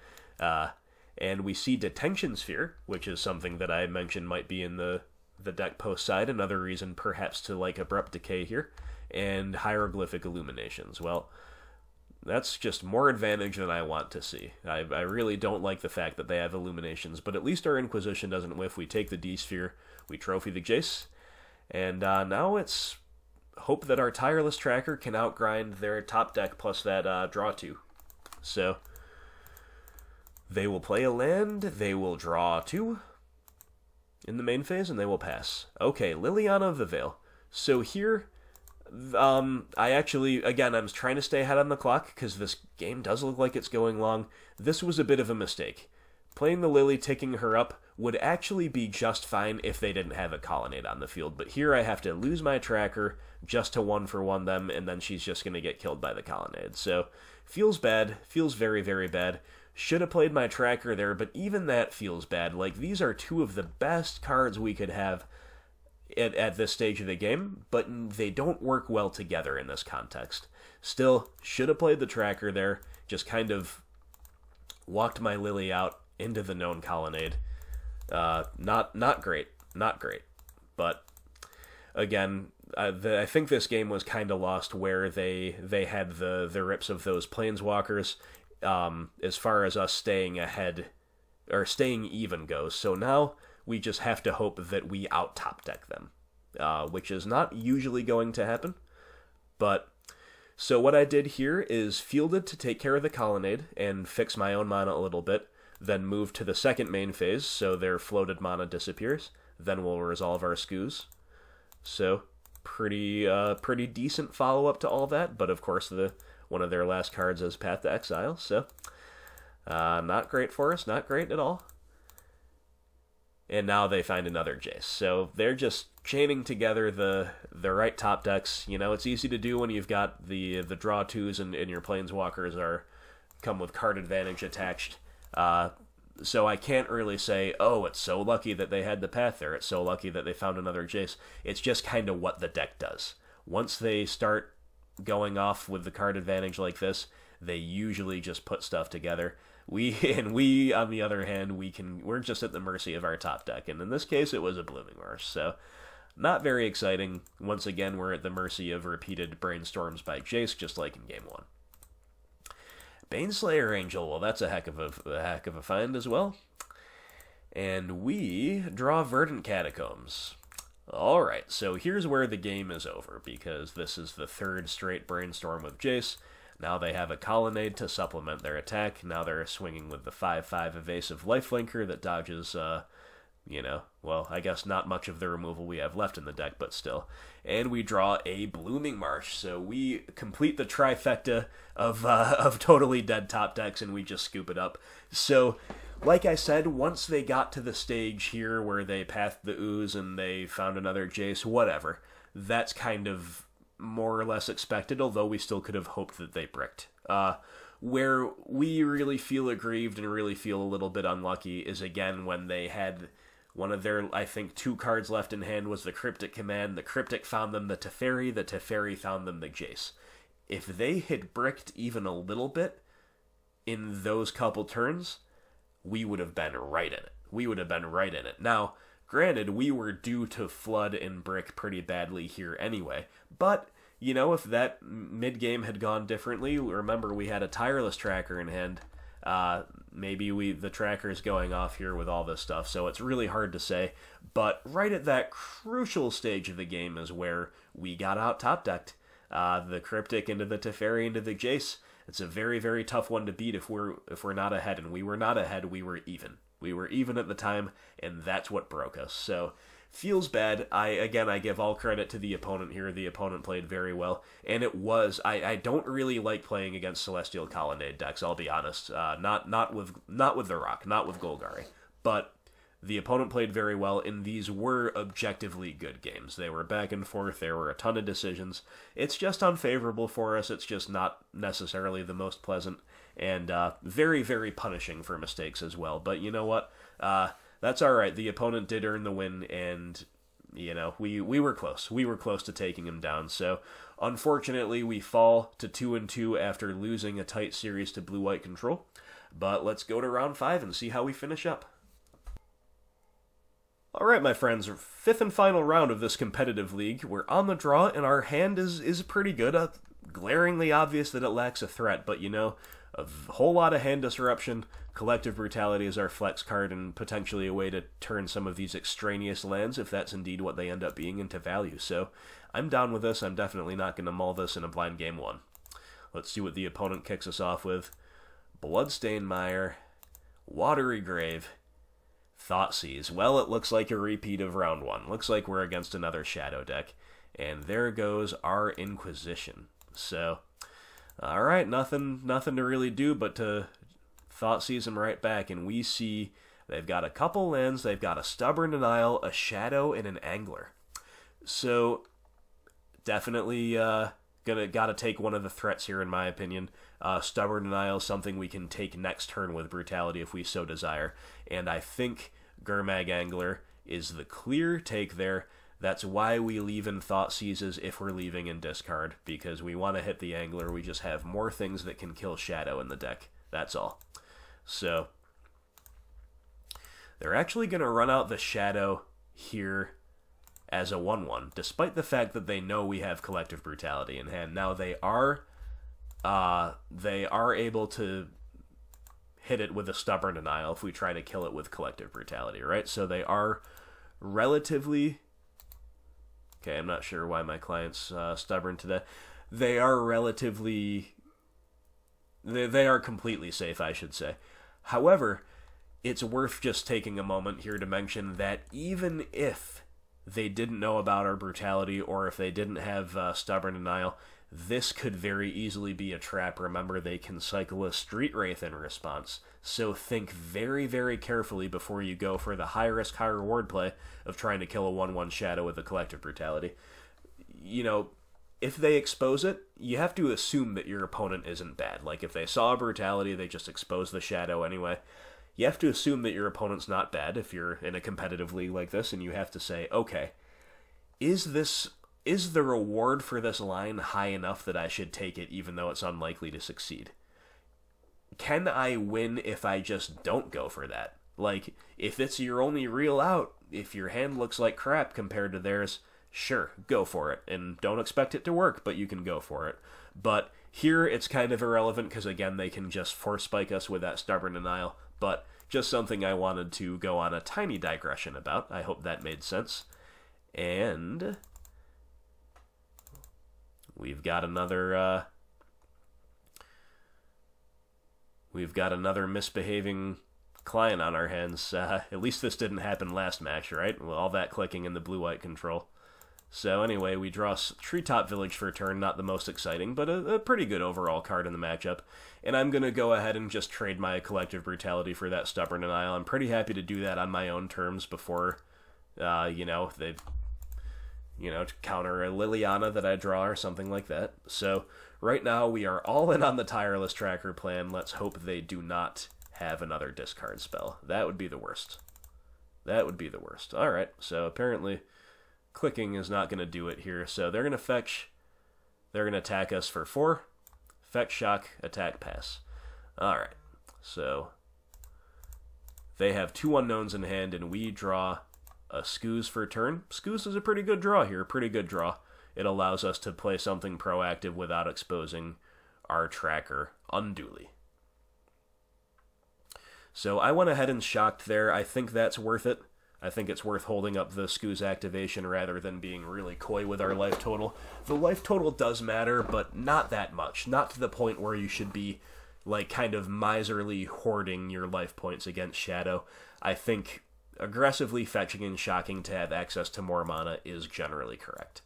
And we see Detention Sphere, which is something that I mentioned might be in the deck post side. Another reason perhaps to like Abrupt Decay here. And Hieroglyphic Illuminations. Well, that's just more advantage than I want to see. I really don't like the fact that they have Illuminations, but at least our Inquisition doesn't whiff. We take the D-Sphere, we trophy the Jace, and now it's hope that our Tireless Tracker can outgrind their top deck plus that draw 2. So, they will play a land, they will draw 2 in the main phase, and they will pass. Okay, Liliana of the Veil. So here, I actually, again, I'm trying to stay ahead on the clock, because this game does look like it's going long. This was a bit of a mistake. Playing the Lily, ticking her up, would actually be just fine if they didn't have a Colonnade on the field. But here I have to lose my tracker just to 1-for-1 them, and then she's just going to get killed by the Colonnade. So, feels bad. Feels very, very bad. Should have played my tracker there, but even that feels bad. Like, these are 2 of the best cards we could have at this stage of the game, but they don't work well together in this context. Still, should have played the tracker there, just kind of walked my Lily out into the known Colonnade. Not great. But, again, I think this game was kind of lost where they had the rips of those Planeswalkers. as far as us staying ahead, or staying even goes. So now we just have to hope that we out-top deck them, which is not usually going to happen. But, so what I did here is fielded to take care of the colonnade and fix my own mana a little bit, then move to the second main phase, so their floated mana disappears. Then we'll resolve our Skoos. So, pretty decent follow-up to all that, but of course one of their last cards is Path to Exile, so not great for us, not great at all. And now they find another Jace. So they're just chaining together the right top decks. You know, it's easy to do when you've got the draw twos and your planeswalkers come with card advantage attached. So I can't really say, oh, it's so lucky that they had the path there. It's so lucky that they found another Jace. It's just kind of what the deck does. Once they start going off with the card advantage like this, they usually just put stuff together. We on the other hand, we're just at the mercy of our top deck, and in this case it was a Blooming Marsh, so not very exciting. Once again, we're at the mercy of repeated brainstorms by Jace, just like in game 1. Baneslayer Angel, well, that's a heck of a find as well. And we draw Verdant Catacombs. Alright, so here's where the game is over, because this is the third straight brainstorm with Jace. Now they have a Colonnade to supplement their attack. Now they're swinging with the 5/5 evasive lifelinker that dodges, well, I guess not much of the removal we have left in the deck, but still. And we draw a Blooming Marsh, so we complete the trifecta of totally dead top decks, and we just scoop it up. So, like I said, once they got to the stage here where they pathed the ooze and they found another Jace, whatever, that's kind of more or less expected, although we still could have hoped that they bricked. Where we really feel aggrieved and really feel a little bit unlucky is, again, when they had one of their, I think, 2 cards left in hand was the Cryptic Command. The Cryptic found them the Teferi found them the Jace. If they had bricked even a little bit in those couple turns, we would have been right in it. Now, granted, we were due to flood and brick pretty badly here anyway, but, you know, if that mid-game had gone differently, remember we had a Tireless Tracker in hand, maybe the tracker's going off here with all this stuff, so it's really hard to say, but right at that crucial stage of the game is where we got out top-decked. The Cryptic into the Teferi into the Jace. It's a very, very tough one to beat if we're not ahead, and we were not ahead, we were even. We were even at the time, and that's what broke us. So, feels bad. I give all credit to the opponent here. The opponent played very well, and it was. I don't really like playing against Celestial Colonnade decks, I'll be honest. Not with the Rock, not with Golgari. But the opponent played very well, and these were objectively good games. They were back and forth. There were a ton of decisions. It's just unfavorable for us. It's just not necessarily the most pleasant, and very, very punishing for mistakes as well. But you know what? That's all right. The opponent did earn the win, and you know we were close. We were close to taking him down. So unfortunately, we fall to 2-2 after losing a tight series to Blue-White Control. But let's go to round 5 and see how we finish up. Alright, my friends, 5th and final round of this competitive league. We're on the draw, and our hand is pretty good. Glaringly obvious that it lacks a threat, but you know, a whole lot of hand disruption. Collective Brutality is our flex card, and potentially a way to turn some of these extraneous lands, if that's indeed what they end up being, into value. So, I'm down with this. I'm definitely not going to mull this in a blind game 1. Let's see what the opponent kicks us off with. Bloodstained Mire, Watery Grave, Thoughtseize. Well, it looks like a repeat of round 1. Looks like we're against another Shadow deck. And there goes our Inquisition. So, alright, nothing to really do but to Thoughtseize them right back. And we see they've got a couple lands. They've got a Stubborn Denial, a Shadow, and an Angler. So, definitely gotta take one of the threats here, in my opinion. Stubborn Denial is something we can take next turn with Brutality if we so desire. And I think Gurmag Angler is the clear take there. That's why we leave in Thoughtseizes if we're leaving in discard, because we want to hit the Angler. We just have more things that can kill Shadow in the deck. That's all. So, they're actually going to run out the Shadow here as a 1/1, despite the fact that they know we have Collective Brutality in hand. Now, they are able to hit it with a stubborn denial if we try to kill it with collective brutality, right? So they are relatively... Okay, I'm not sure why my client's stubborn today. They are relatively... They are completely safe, I should say. However, it's worth just taking a moment here to mention that even if they didn't know about our brutality, or if they didn't have stubborn denial, this could very easily be a trap. Remember, they can cycle a Street Wraith in response, so think very, very carefully before you go for the high-risk, high-reward play of trying to kill a 1/1 Shadow with a collective brutality. You know, if they expose it, you have to assume that your opponent isn't bad. Like, if they saw a brutality, they just expose the Shadow anyway. You have to assume that your opponent's not bad if you're in a competitive league like this, and you have to say, okay, is the reward for this line high enough that I should take it even though it's unlikely to succeed? Can I win if I just don't go for that? Like, if it's your only real out, if your hand looks like crap compared to theirs, sure, go for it. And don't expect it to work, but you can go for it. But here it's kind of irrelevant because, again, they can just force spike us with that stubborn denial. But just something I wanted to go on a tiny digression about. I hope that made sense. And we've got another misbehaving client on our hands. At least this didn't happen last match, right? Well, all that clicking in the blue-white control. So anyway, we draw Treetop Village for a turn, not the most exciting, but a pretty good overall card in the matchup. And I'm going to go ahead and just trade my Collective Brutality for that Stubborn Denial. I'm pretty happy to do that on my own terms before, they counter a Liliana that I draw or something like that. So right now we are all in on the Tireless Tracker plan. Let's hope they do not have another discard spell. That would be the worst. That would be the worst. Alright, so apparently clicking is not going to do it here. So they're going to fetch. They're going to attack us for 4. Fetch, shock, attack, pass. Alright, so they have 2 unknowns in hand, and we draw a Scooze for a turn. Scooze is a pretty good draw here, pretty good draw. It allows us to play something proactive without exposing our tracker unduly. So I went ahead and shocked there. I think that's worth it. I think it's worth holding up the Scooze activation rather than being really coy with our life total. The life total does matter, but not that much. Not to the point where you should be, like, kind of miserly hoarding your life points against Shadow. I think aggressively fetching and shocking to have access to more mana is generally correct.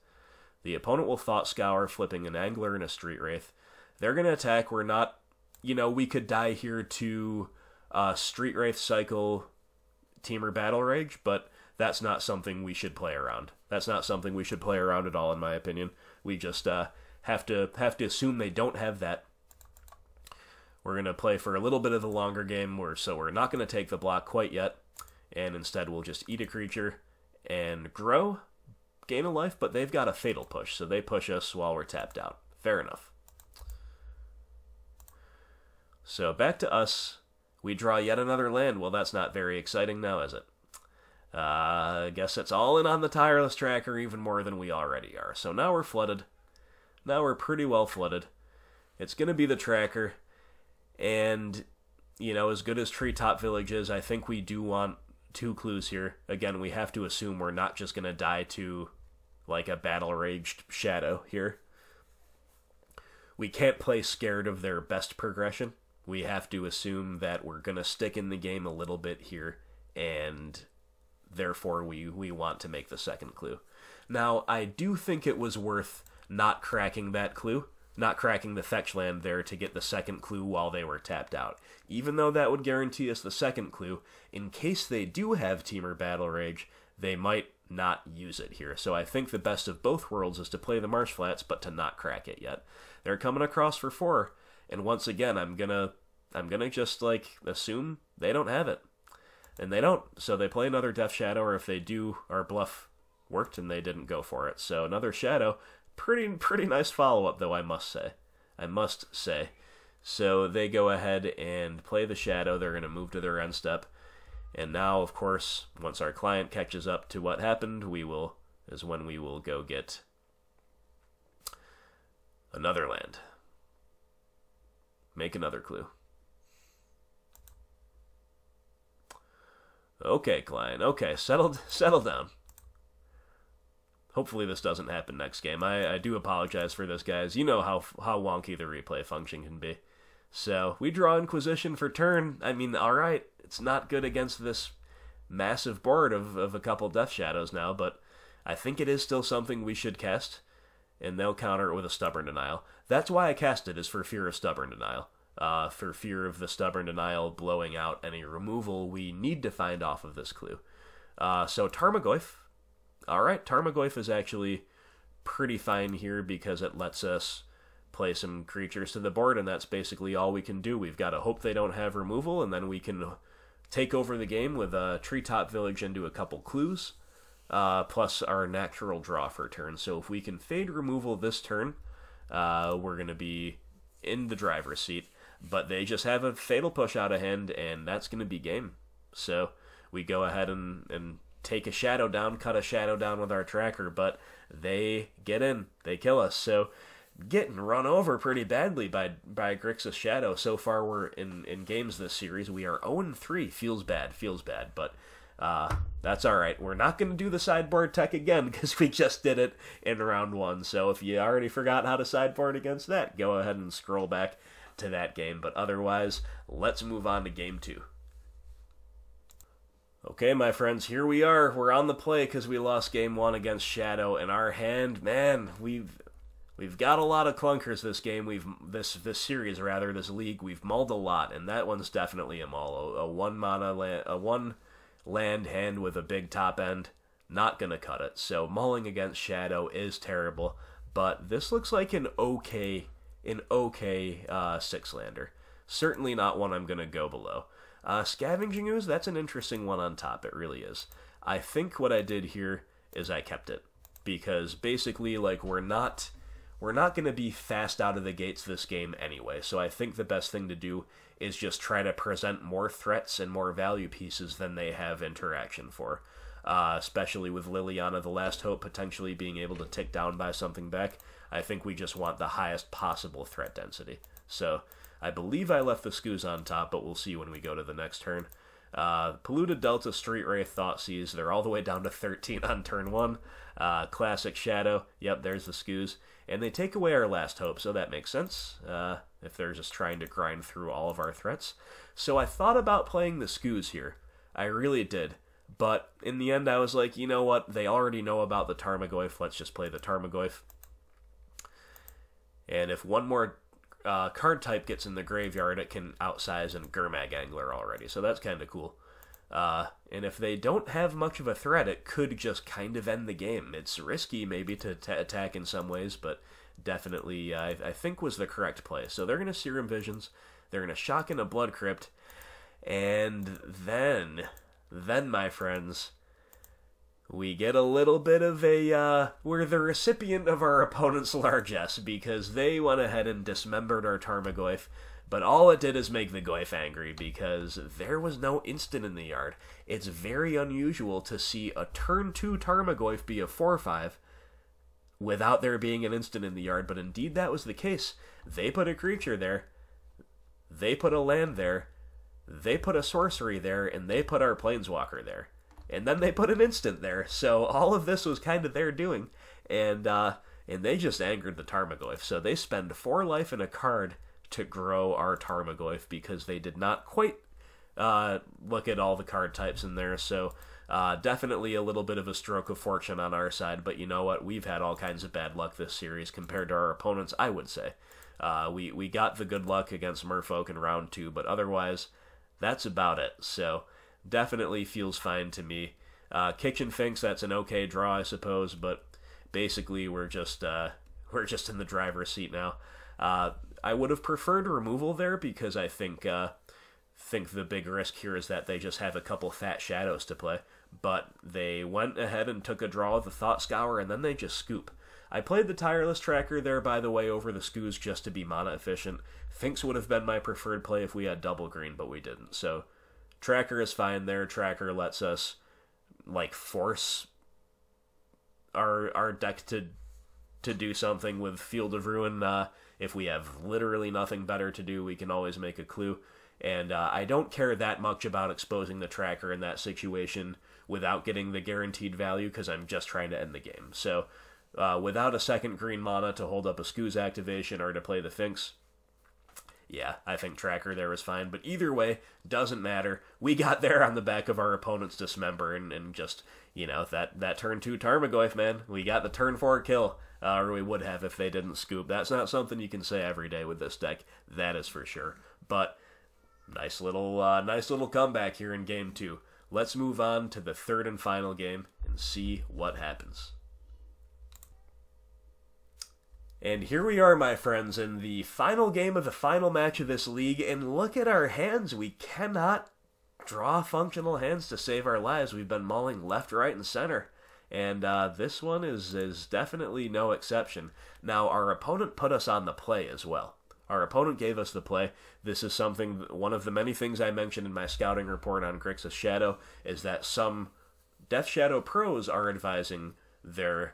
The opponent will Thought Scour, flipping an Angler and a Street Wraith. They're going to attack. We're not, we could die here to Street Wraith cycle Teamer Battle Rage, but that's not something we should play around. That's not something we should play around at all, in my opinion. We just have to assume they don't have that. We're going to play for a little bit of the longer game, so we're not going to take the block quite yet, and instead we'll just eat a creature and grow, gain a life, but they've got a Fatal Push, so they push us while we're tapped out. Fair enough. So back to us. We draw yet another land. Well, that's not very exciting now, is it? I guess it's all in on the Tireless Tracker even more than we already are. So now we're flooded. Now we're pretty well flooded. It's going to be the Tracker. And, as good as Treetop Village is, I think we do want 2 clues here. Again, we have to assume we're not just going to die to, like, a battle-raged Shadow here. We can't play scared of their best progression. We have to assume that we're going to stick in the game a little bit here, and therefore we want to make the second clue. Now, I do think it was worth not cracking that clue, not cracking the fetch land there to get the second clue while they were tapped out. Even though that would guarantee us the second clue, in case they do have Teamer Battle Rage, they might not use it here. So I think the best of both worlds is to play the Marsh Flats, but to not crack it yet. They're coming across for 4. And once again, I'm gonna just, assume they don't have it. And they don't, so they play another Death Shadow, or if they do, our bluff worked and they didn't go for it. So another Shadow, pretty nice follow-up, though, I must say. So they go ahead and play the Shadow. They're going to move to their end step. And now, of course, once our client catches up to what happened, is when we will go get another land. Make another clue. Okay, Klein. Okay, settle down. Hopefully this doesn't happen next game. I do apologize for this, guys. You know how wonky the replay function can be. So, we draw Inquisition for turn. I mean, alright, it's not good against this massive board of a couple Death Shadows now, but I think it is still something we should cast, and they'll counter it with a Stubborn Denial. That's why I cast it, is for fear of Stubborn Denial. For fear of the Stubborn Denial blowing out any removal we need to find off of this clue. So Tarmogoyf. Alright, Tarmogoyf is actually pretty fine here because it lets us play some creatures to the board, and that's basically all we can do. We've got to hope they don't have removal, and then we can take over the game with a Treetop Village into a couple clues, plus our natural draw for turn. So if we can fade removal this turn, we're going to be in the driver's seat. But they just have a Fatal Push out of hand, and that's going to be game. So we go ahead and take a shadow down, cut a shadow down with our tracker, but they get in, they kill us. So getting run over pretty badly by Grixis Shadow. So far we're in games this series. We are 0-3. Feels bad, but that's alright. We're not going to do the sideboard tech again because we just did it in round 1. So if you already forgot how to sideboard against that, go ahead and scroll back to that game. But otherwise, let's move on to game 2. Okay, my friends, here we are. We're on the play because we lost game 1 against Shadow, and our hand, man, We've got a lot of clunkers this game. This series rather, this league. We've mulled a lot, and that one's definitely a mull. A 1-mana land, a 1-land hand with a big top end, not gonna cut it. So mulling against Shadow is terrible, but this looks like an okay 6-lander. Certainly not one I'm gonna go below. Scavenging Ooze, that's an interesting one on top. It really is. I think what I did here is I kept it because basically, like, we're not going to be fast out of the gates this game anyway, so I think the best thing to do is just try to present more threats and more value pieces than they have interaction for, especially with Liliana the Last Hope potentially being able to tick down by something back. I think we just want the highest possible threat density. So I believe I left the Skoos on top, but we'll see when we go to the next turn. Polluted Delta, Street Wraith, Thoughtseize, they're all the way down to 13 on turn 1. Classic Shadow, yep, there's the Skoos. And they take away our Last Hope, so that makes sense, if they're just trying to grind through all of our threats. So I thought about playing the Skoos here. I really did. But in the end, I was like, you know what? They already know about the Tarmogoyf. Let's just play the Tarmogoyf. And if one more card type gets in the graveyard, it can outsize and Gurmag Angler already. So that's kind of cool. And if they don't have much of a threat, it could just kind of end the game. It's risky maybe to attack in some ways, but definitely I think was the correct play. So they're going to Serum Visions, they're going to Shock in a Blood Crypt, and then my friends, we get a little bit of we're the recipient of our opponent's largesse because they went ahead and dismembered our Tarmogoyf. But all it did is make the Goyf angry because there was no instant in the yard. It's very unusual to see a turn 2 Tarmogoyf be a 4/5 without there being an instant in the yard, but indeed that was the case. They put a creature there, they put a land there, they put a sorcery there, and they put our Planeswalker there. And then they put an instant there, so all of this was kind of their doing, and they just angered the Tarmogoyf. So they spend 4 life and a card to grow our Tarmogoyf because they did not quite look at all the card types in there. So definitely a little bit of a stroke of fortune on our side, but you know what? We've had all kinds of bad luck this series compared to our opponents, I would say. We got the good luck against Merfolk in round 2, but otherwise, that's about it. So definitely feels fine to me. Kitchen Finks, that's an okay draw, I suppose, but basically we're just in the driver's seat now. I would have preferred removal there because I think the big risk here is that they just have a couple fat shadows to play. But they went ahead and took a draw with the Thought Scour, and then they just scoop. I played the Tireless Tracker there, by the way, over the Skoos just to be mana efficient. Finks would have been my preferred play if we had double green, but we didn't. So Tracker is fine there. Tracker lets us like force our deck to do something with Field of Ruin If we have literally nothing better to do, we can always make a clue. And I don't care that much about exposing the tracker in that situation without getting the guaranteed value, because I'm just trying to end the game. So without a second green mana to hold up a Skoo's activation or to play the Finks, yeah, I think tracker there was fine. But either way, doesn't matter. We got there on the back of our opponent's Dismember, and just, you know, that turn 2 Tarmogoyf, man. We got the turn 4 kill, or we would have if they didn't scoop. That's not something you can say every day with this deck, that is for sure. But nice little comeback here in game 2. Let's move on to the third and final game and see what happens. And here we are, my friends, in the final game of the final match of this league, and look at our hands. We cannot draw functional hands to save our lives. We've been mauling left, right, and center, and this one is definitely no exception. Now, our opponent put us on the play as well. Our opponent gave us the play. This is something, one of the many things I mentioned in my scouting report on Grixis Shadow, is that some Death Shadow pros are advising their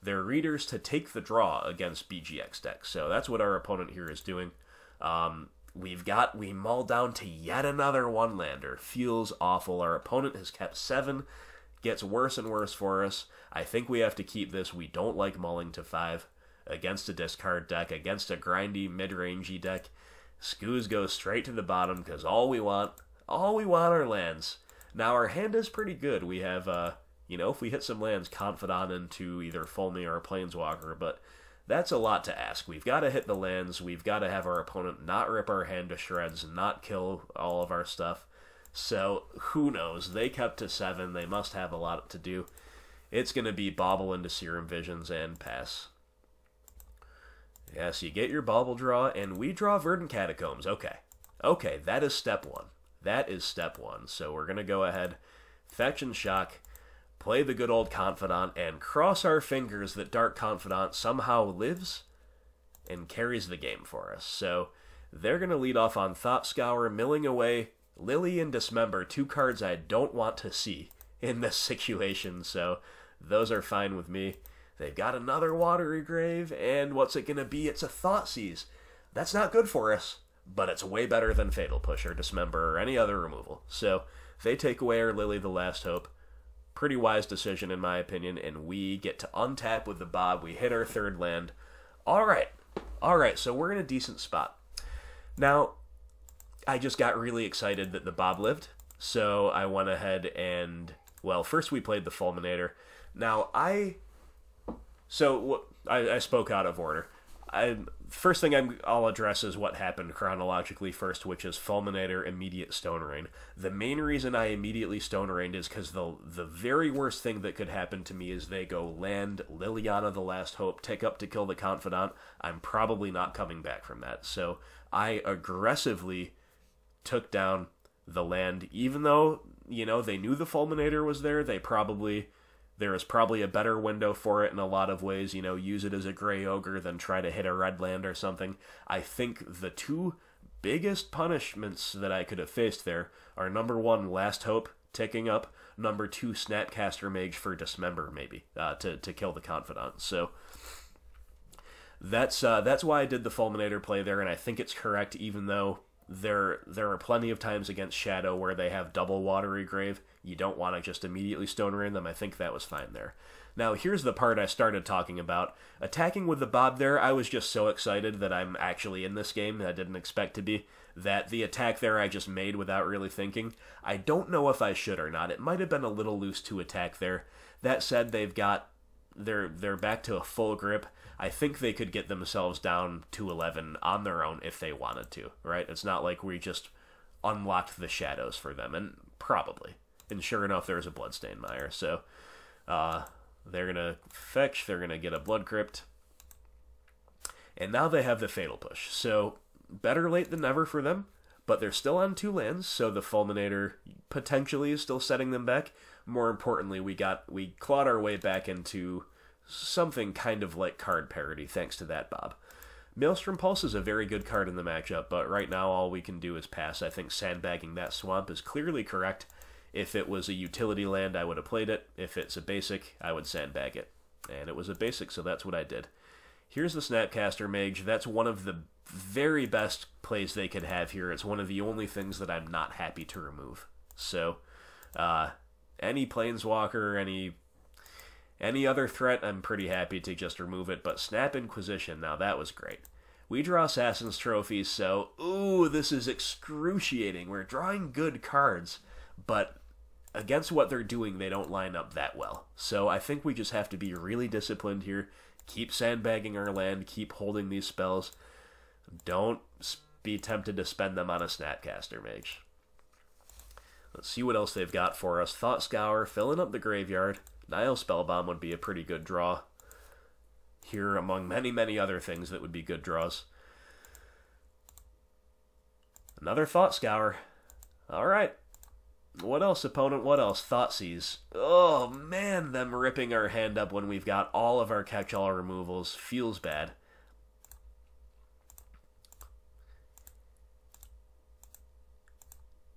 readers to take the draw against BGX decks. So that's what our opponent here is doing. We mauled down to yet another one-lander. Feels awful. Our opponent has kept 7. Gets worse and worse for us. I think we have to keep this. We don't like mauling to 5 against a discard deck, against a grindy, mid-rangey deck. Skoos go straight to the bottom, because all we want are lands. Now, our hand is pretty good. We have, if we hit some lands, Confidant into either Fulmy or Planeswalker, but that's a lot to ask. We've got to hit the lands. We've got to have our opponent not rip our hand to shreds, not kill all of our stuff. So, who knows? They kept to 7. They must have a lot to do. It's going to be bobble into Serum Visions and pass. Yes, you get your bauble draw, and we draw Verdant Catacombs. Okay, that is step 1. That is step 1. So we're going to go ahead, fetch and shock, play the good old Confidant, and cross our fingers that Dark Confidant somehow lives and carries the game for us. So they're going to lead off on Thought Scour, milling away Lily and Dismember, 2 cards I don't want to see in this situation, so those are fine with me. They've got another Watery Grave, and what's it going to be? It's a Thoughtseize. That's not good for us, but it's way better than Fatal Push or Dismember or any other removal. So they take away our Lily the Last Hope. Pretty wise decision in my opinion, and we get to untap with the Bob. We hit our 3rd land. Alright, so we're in a decent spot. Now, I just got really excited that the Bob lived, so I went ahead and, well, first we played the Fulminator. Now, I spoke out of order. First thing I'll address is what happened chronologically first, which is Fulminator, immediate Stone Rain. The main reason I immediately Stone Rained is because the very worst thing that could happen to me is they go land Liliana the Last Hope, take up to kill the Confidant. I'm probably not coming back from that. So I aggressively took down the land, even though, they knew the Fulminator was there. There is probably a better window for it in a lot of ways, use it as a gray ogre than try to hit a red land or something. I think the 2 biggest punishments that I could have faced there are number 1, Last Hope ticking up, number 2, Snapcaster Mage for Dismember, maybe, to kill the Confidant. So that's why I did the Fulminator play there, and I think it's correct, even though there are plenty of times against Shadow where they have double Watery Grave. You don't want to just immediately Stone Rain them. I think that was fine there. Now, here's the part I started talking about. Attacking with the Bob there, I was just so excited that I'm actually in this game. I didn't expect to be. That the attack there I just made without really thinking. I don't know if I should or not. It might have been a little loose to attack there. That said, they're back to a full grip. I think they could get themselves down to 11 on their own if they wanted to, right? It's not like we just unlocked the shadows for them, and probably. And sure enough, there's a Bloodstained Mire. So they're going to fetch, they're going to get a Blood Crypt. And now they have the Fatal Push. So better late than never for them, but they're still on 2 lands, so the Fulminator potentially is still setting them back. More importantly, we clawed our way back into something kind of like card parity, thanks to that Bob. Maelstrom Pulse is a very good card in the matchup, but right now all we can do is pass. I think sandbagging that swamp is clearly correct. If it was a utility land, I would have played it. If it's a basic, I would sandbag it. And it was a basic, so that's what I did. Here's the Snapcaster Mage. That's one of the very best plays they could have here. It's one of the only things that I'm not happy to remove. So, any Planeswalker, any other threat, I'm pretty happy to just remove it. But Snap Inquisition, now that was great. We draw Assassin's Trophies, so, ooh, this is excruciating. We're drawing good cards, but against what they're doing, they don't line up that well. So I think we just have to be really disciplined here. Keep sandbagging our land, keep holding these spells. Don't be tempted to spend them on a Snapcaster Mage. Let's see what else they've got for us. Thought Scour, filling up the graveyard. Nile Spellbomb would be a pretty good draw here among many, many other things that would be good draws. Another Thought Scour. Alright. What else, opponent? What else? Thoughtseize. Oh, man, them ripping our hand up when we've got all of our catch-all removals feels bad.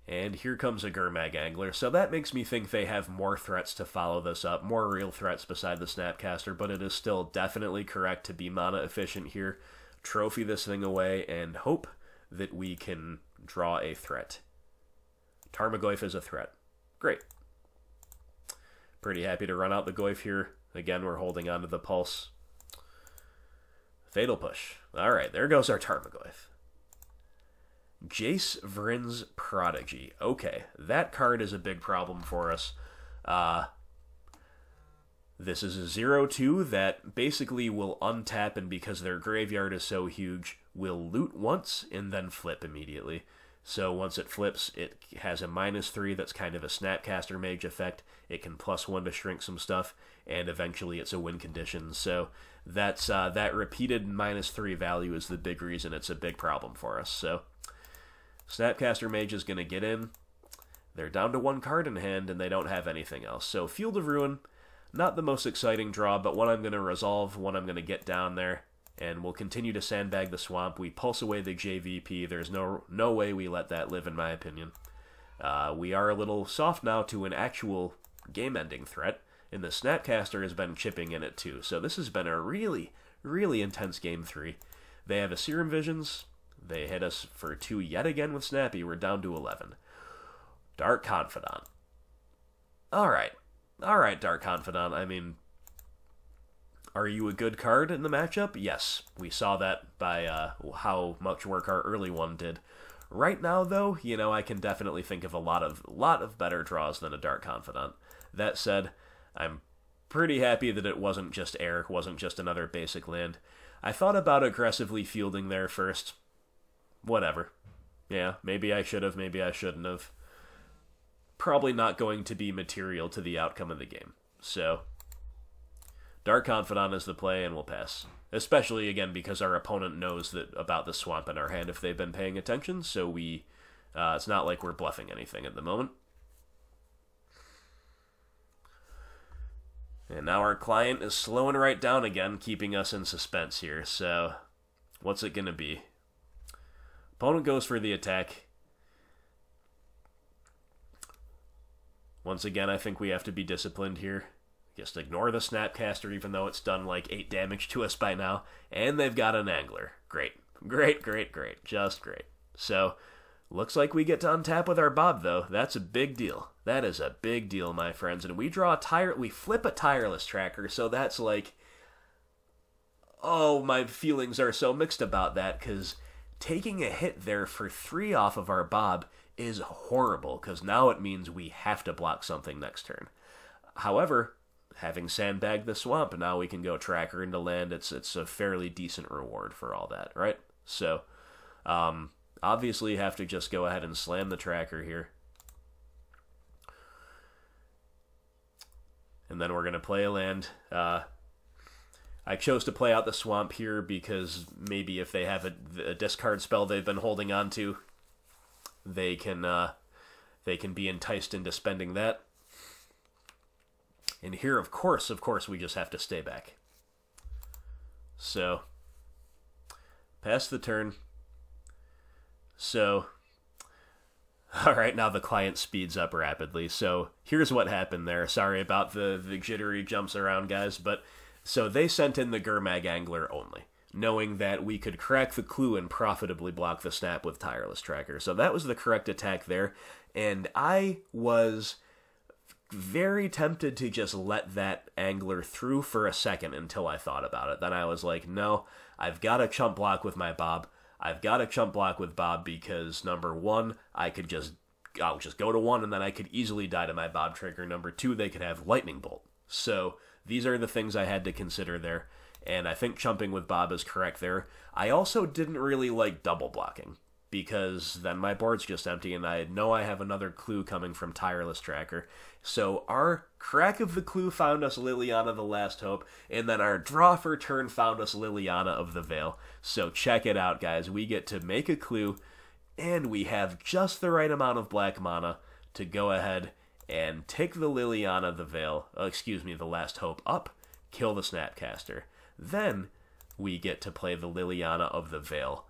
And here comes a Gurmag Angler, so that makes me think they have more threats to follow this up, more real threats beside the Snapcaster, but it is still definitely correct to be mana efficient here, trophy this thing away, and hope that we can draw a threat. Tarmogoyf is a threat. Great. Pretty happy to run out the Goyf here. Again, we're holding on to the Pulse. Fatal Push. Alright, there goes our Tarmogoyf. Jace Vryn's Prodigy. Okay, that card is a big problem for us. This is a 0/2 that basically will untap, and because their graveyard is so huge, will loot once and then flip immediately. So once it flips, it has a -3 that's kind of a Snapcaster Mage effect. It can +1 to shrink some stuff, and eventually it's a win condition. So that's that repeated -3 value is the big reason it's a big problem for us. So Snapcaster Mage is going to get in. They're down to 1 card in hand, and they don't have anything else. So Field of Ruin, not the most exciting draw, but one I'm going to resolve, one I'm going to get down there. And we'll continue to sandbag the swamp. We pulse away the JVP. There's no way we let that live, in my opinion. We are a little soft now to an actual game-ending threat, and the Snapcaster has been chipping in it too. So this has been a really, really intense Game 3. They have a Serum Visions. They hit us for 2 yet again with Snappy. We're down to 11. Dark Confidant. Alright. Alright, Dark Confidant. I mean, are you a good card in the matchup? Yes. We saw that by how much work our early one did. Right now, though, you know, I can definitely think of a lot of better draws than a Dark Confidant. That said, I'm pretty happy that it wasn't just air, wasn't just another basic land. I thought about aggressively fielding there first. Whatever. Yeah, maybe I should have, maybe I shouldn't have. Probably not going to be material to the outcome of the game. So Dark Confidant is the play, and we'll pass. Especially, again, because our opponent knows that about the swamp in our hand if they've been paying attention, so we it's not like we're bluffing anything at the moment. And now our client is slowing right down again, keeping us in suspense here, so what's it going to be? Opponent goes for the attack. Once again, I think we have to be disciplined here. Just ignore the Snapcaster, even though it's done like 8 damage to us by now. And they've got an Angler. Great. Great, great, great. Just great. So, looks like we get to untap with our Bob, though. That's a big deal. That is a big deal, my friends. And we flip a Tireless Tracker, so that's like, oh, my feelings are so mixed about that, because taking a hit there for 3 off of our Bob is horrible, because now it means we have to block something next turn. However, having sandbagged the swamp, now we can go Tracker into land. It's a fairly decent reward for all that, right? So, obviously have to just go ahead and slam the Tracker here. And then we're going to play a land. I chose to play out the swamp here because maybe if they have a discard spell they've been holding on to, they can be enticed into spending that. And here, of course, we just have to stay back. So, pass the turn. So, alright, now the client speeds up rapidly. So, here's what happened there. Sorry about the jittery jumps around, guys, but So they sent in the Gurmag Angler only, knowing that we could crack the clue and profitably block the snap with Tireless Tracker. So that was the correct attack there, and I was very tempted to just let that Angler through for a second until I thought about it. Then I was like, no, I've got to chump block with my Bob. I've got to chump block with Bob because, number one, I'll just go to one and then I could easily die to my Bob trigger. Number two, they could have Lightning Bolt. So these are the things I had to consider there, and I think chumping with Bob is correct there. I also didn't really like double blocking, because then my board's just empty, and I know I have another clue coming from Tireless Tracker. So our crack of the clue found us Liliana the Last Hope, and then our draw for turn found us Liliana of the Veil. So check it out, guys. We get to make a clue, and we have just the right amount of black mana to go ahead and take the Liliana the Last Hope up, kill the Snapcaster. Then we get to play the Liliana of the Veil,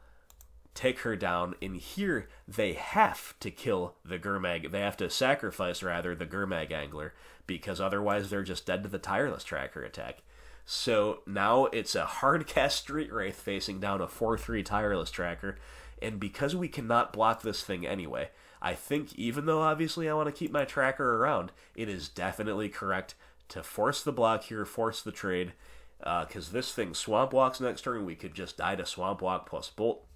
take her down, and here they have to kill the Gurmag. They have to sacrifice, the Gurmag Angler, because otherwise they're just dead to the Tireless Tracker attack. So now it's a hard cast Street Wraith facing down a 4-3 Tireless Tracker, and because we cannot block this thing anyway, I think, even though obviously I want to keep my tracker around, it is definitely correct to force the block here, force the trade, because this thing Swamp Walks next turn. We could just die to Swamp Walk plus Bolt.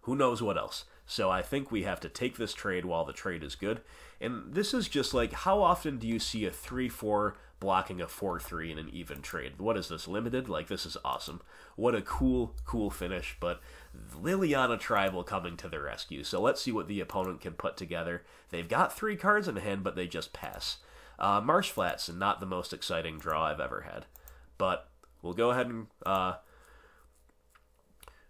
Who knows what else? So I think we have to take this trade while the trade is good. And this is just like, how often do you see a 3-4 blocking a 4-3 in an even trade? What is this, limited? Like, this is awesome. What a cool finish, but Liliana Tribal coming to the rescue. So let's see what the opponent can put together. They've got 3 cards in hand, but they just pass. Marsh Flats, not the most exciting draw I've ever had. But we'll go ahead and...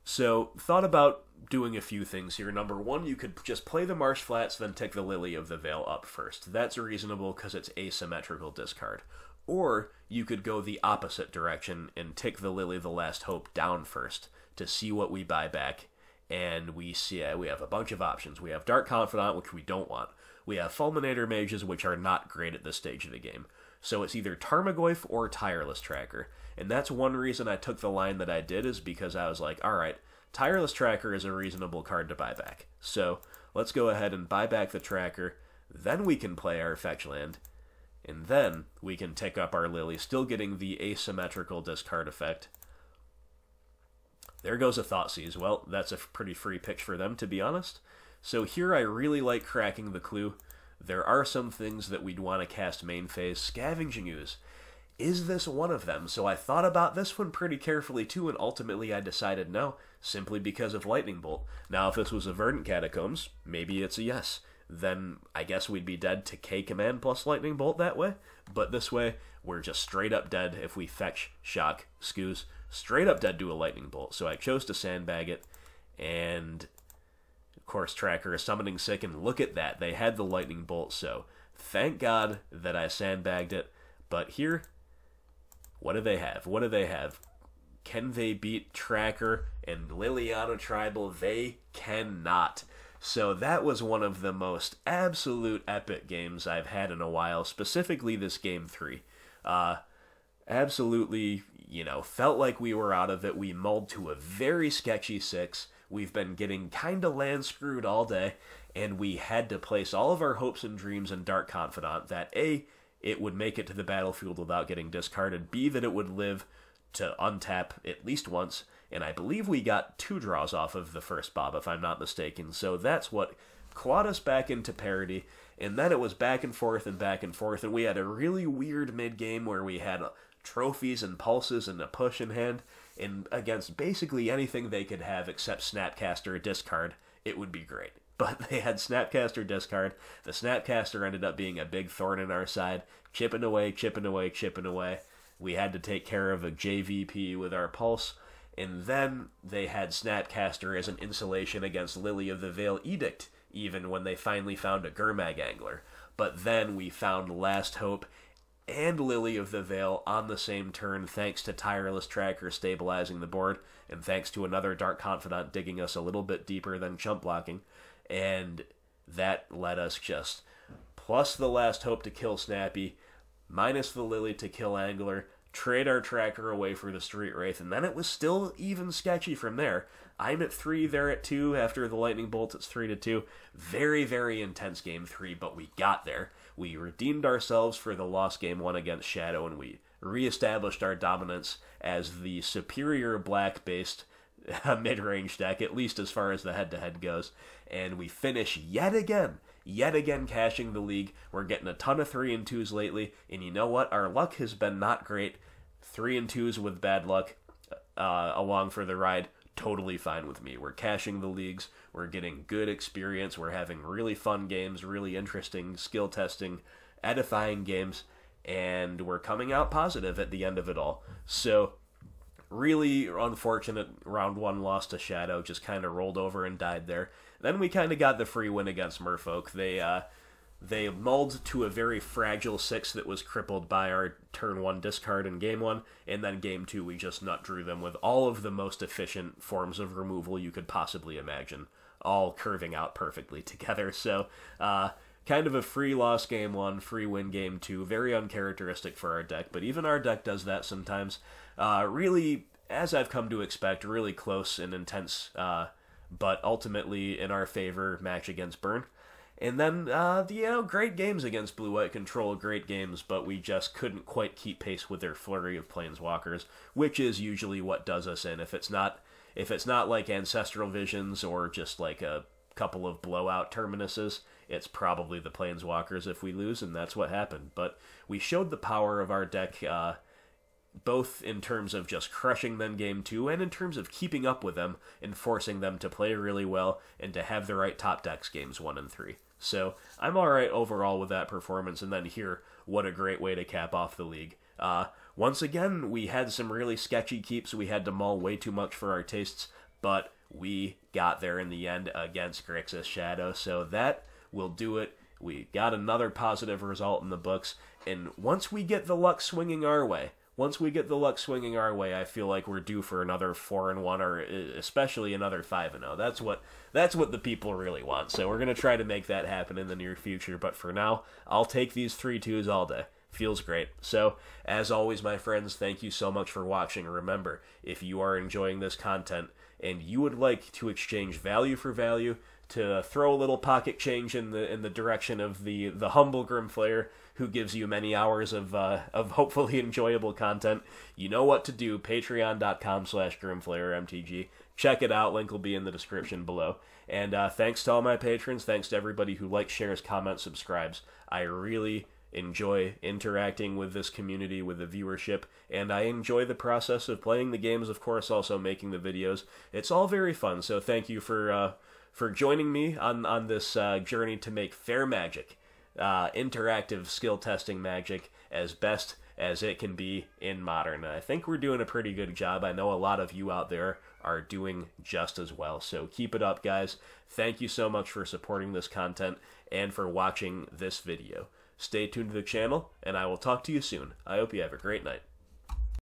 So, thought about doing a few things here. Number one, you could just play the Marsh Flats, then take the Lily of the Veil up first. That's reasonable because it's asymmetrical discard. Or you could go the opposite direction and take the Lily of the Last Hope down first to see what we buy back. And we have a bunch of options. We have Dark Confidant, which we don't want. We have Fulminator Mages, which are not great at this stage of the game. So it's either Tarmogoyf or Tireless Tracker. And that's one reason I took the line that I did, is because I was like, alright, Tireless Tracker is a reasonable card to buy back. So let's go ahead and buy back the Tracker. Then we can play our fetch land. And then we can take up our Lily, still getting the asymmetrical discard effect. There goes a Thoughtseize. Well, that's a pretty free pitch for them, to be honest. So here I really like cracking the clue. There are some things that we'd want to cast main phase. Scavenging Ooze. Is this one of them? So I thought about this one pretty carefully too, and ultimately I decided no, simply because of Lightning Bolt. Now if this was a Verdant Catacombs, maybe it's a yes. Then I guess we'd be dead to K command plus Lightning Bolt that way. But this way, we're just straight up dead if we fetch, shock, Scooze. Straight up dead to a Lightning Bolt. So I chose to sandbag it, and of course Tracker is summoning sick, and look at that, they had the Lightning Bolt, so thank God that I sandbagged it. But here, what do they have? What do they have? Can they beat Tracker and Liliana Tribal? They cannot. So that was one of the most absolute epic games I've had in a while, specifically this Game 3. Absolutely, felt like we were out of it. We mulled to a very sketchy 6. We've been getting kind of land screwed all day, and we had to place all of our hopes and dreams in Dark Confidant that A, it would make it to the battlefield without getting discarded, B, that it would live to untap at least once, and I believe we got 2 draws off of the first Bob, if I'm not mistaken, so that's what clawed us back into parity, and then it was back and forth, and we had a really weird mid-game where we had trophies and pulses and a push in hand, and against basically anything they could have except Snapcaster discard, it would be great. But they had Snapcaster discard. The Snapcaster ended up being a big thorn in our side, chipping away. We had to take care of a JVP with our pulse, and then they had Snapcaster as an insulation against Lily of the Veil Edict, even when they finally found a Gurmag Angler. But then we found Last Hope and Lily of the Veil on the same turn, thanks to Tireless Tracker stabilizing the board, and thanks to another Dark Confidant digging us a little bit deeper than chump blocking, and that let us just plus the Last Hope to kill Snappy, minus the Lily to kill Angler, trade our tracker away for the Street Wraith, and then it was still even sketchy from there. I'm at 3, they're at 2. After the Lightning Bolt, it's 3-2. Very, very intense Game 3, but we got there. We redeemed ourselves for the lost Game 1 against Shadow, and we reestablished our dominance as the superior black-based mid-range deck, at least as far as the head-to-head goes. And we finish yet again cashing the league. We're getting a ton of 3-2s lately, and you know what? Our luck has been not great. 3-2s with bad luck along for the ride. Totally fine with me. We're cashing the leagues. We're getting good experience. We're having really fun games, really interesting skill testing, edifying games, and we're coming out positive at the end of it all. So really unfortunate round 1 loss to Shadow, just kind of rolled over and died there. Then we kind of got the free win against Merfolk. They mulled to a very fragile 6 that was crippled by our turn 1 discard in Game 1, and then Game 2 we just nut drew them with all of the most efficient forms of removal you could possibly imagine, all curving out perfectly together. So kind of a free loss Game 1, free win Game 2, very uncharacteristic for our deck, but even our deck does that sometimes. Really, as I've come to expect, really close and intense, but ultimately in our favor match against Burn. And then, great games against Blue-White Control, great games, but we just couldn't quite keep pace with their flurry of Planeswalkers, which is usually what does us in. If it's not like Ancestral Visions or just like a couple of blowout Terminuses, it's probably the Planeswalkers if we lose, and that's what happened. But we showed the power of our deck, both in terms of just crushing them Game 2 and in terms of keeping up with them and forcing them to play really well and to have the right top decks Games 1 and 3. So I'm alright overall with that performance, and then here, what a great way to cap off the league. Once again, we had some really sketchy keeps. We had to mull way too much for our tastes, but we got there in the end against Grixis Shadow, so that will do it. We got another positive result in the books, and once we get the luck swinging our way, I feel like we're due for another 4-1, or especially another 5-0. That's what the people really want. So we're going to try to make that happen in the near future. But for now, I'll take these 3-2s all day. Feels great. So, as always, my friends, thank you so much for watching. Remember, if you are enjoying this content and you would like to exchange value for value, to throw a little pocket change in the direction of the humble Grimflayer, who gives you many hours of hopefully enjoyable content, you know what to do. Patreon.com/GrimflayerMTG. Check it out. Link will be in the description below. And thanks to all my patrons. Thanks to everybody who likes, shares, comments, subscribes. I really enjoy interacting with this community, with the viewership, and I enjoy the process of playing the games, of course, also making the videos. It's all very fun, so thank you for joining me on this journey to make fair Magic, interactive skill testing Magic, as best as it can be in Modern. I think we're doing a pretty good job. I know a lot of you out there are doing just as well, so keep it up, guys. Thank you so much for supporting this content and for watching this video. Stay tuned to the channel, and I will talk to you soon. I hope you have a great night.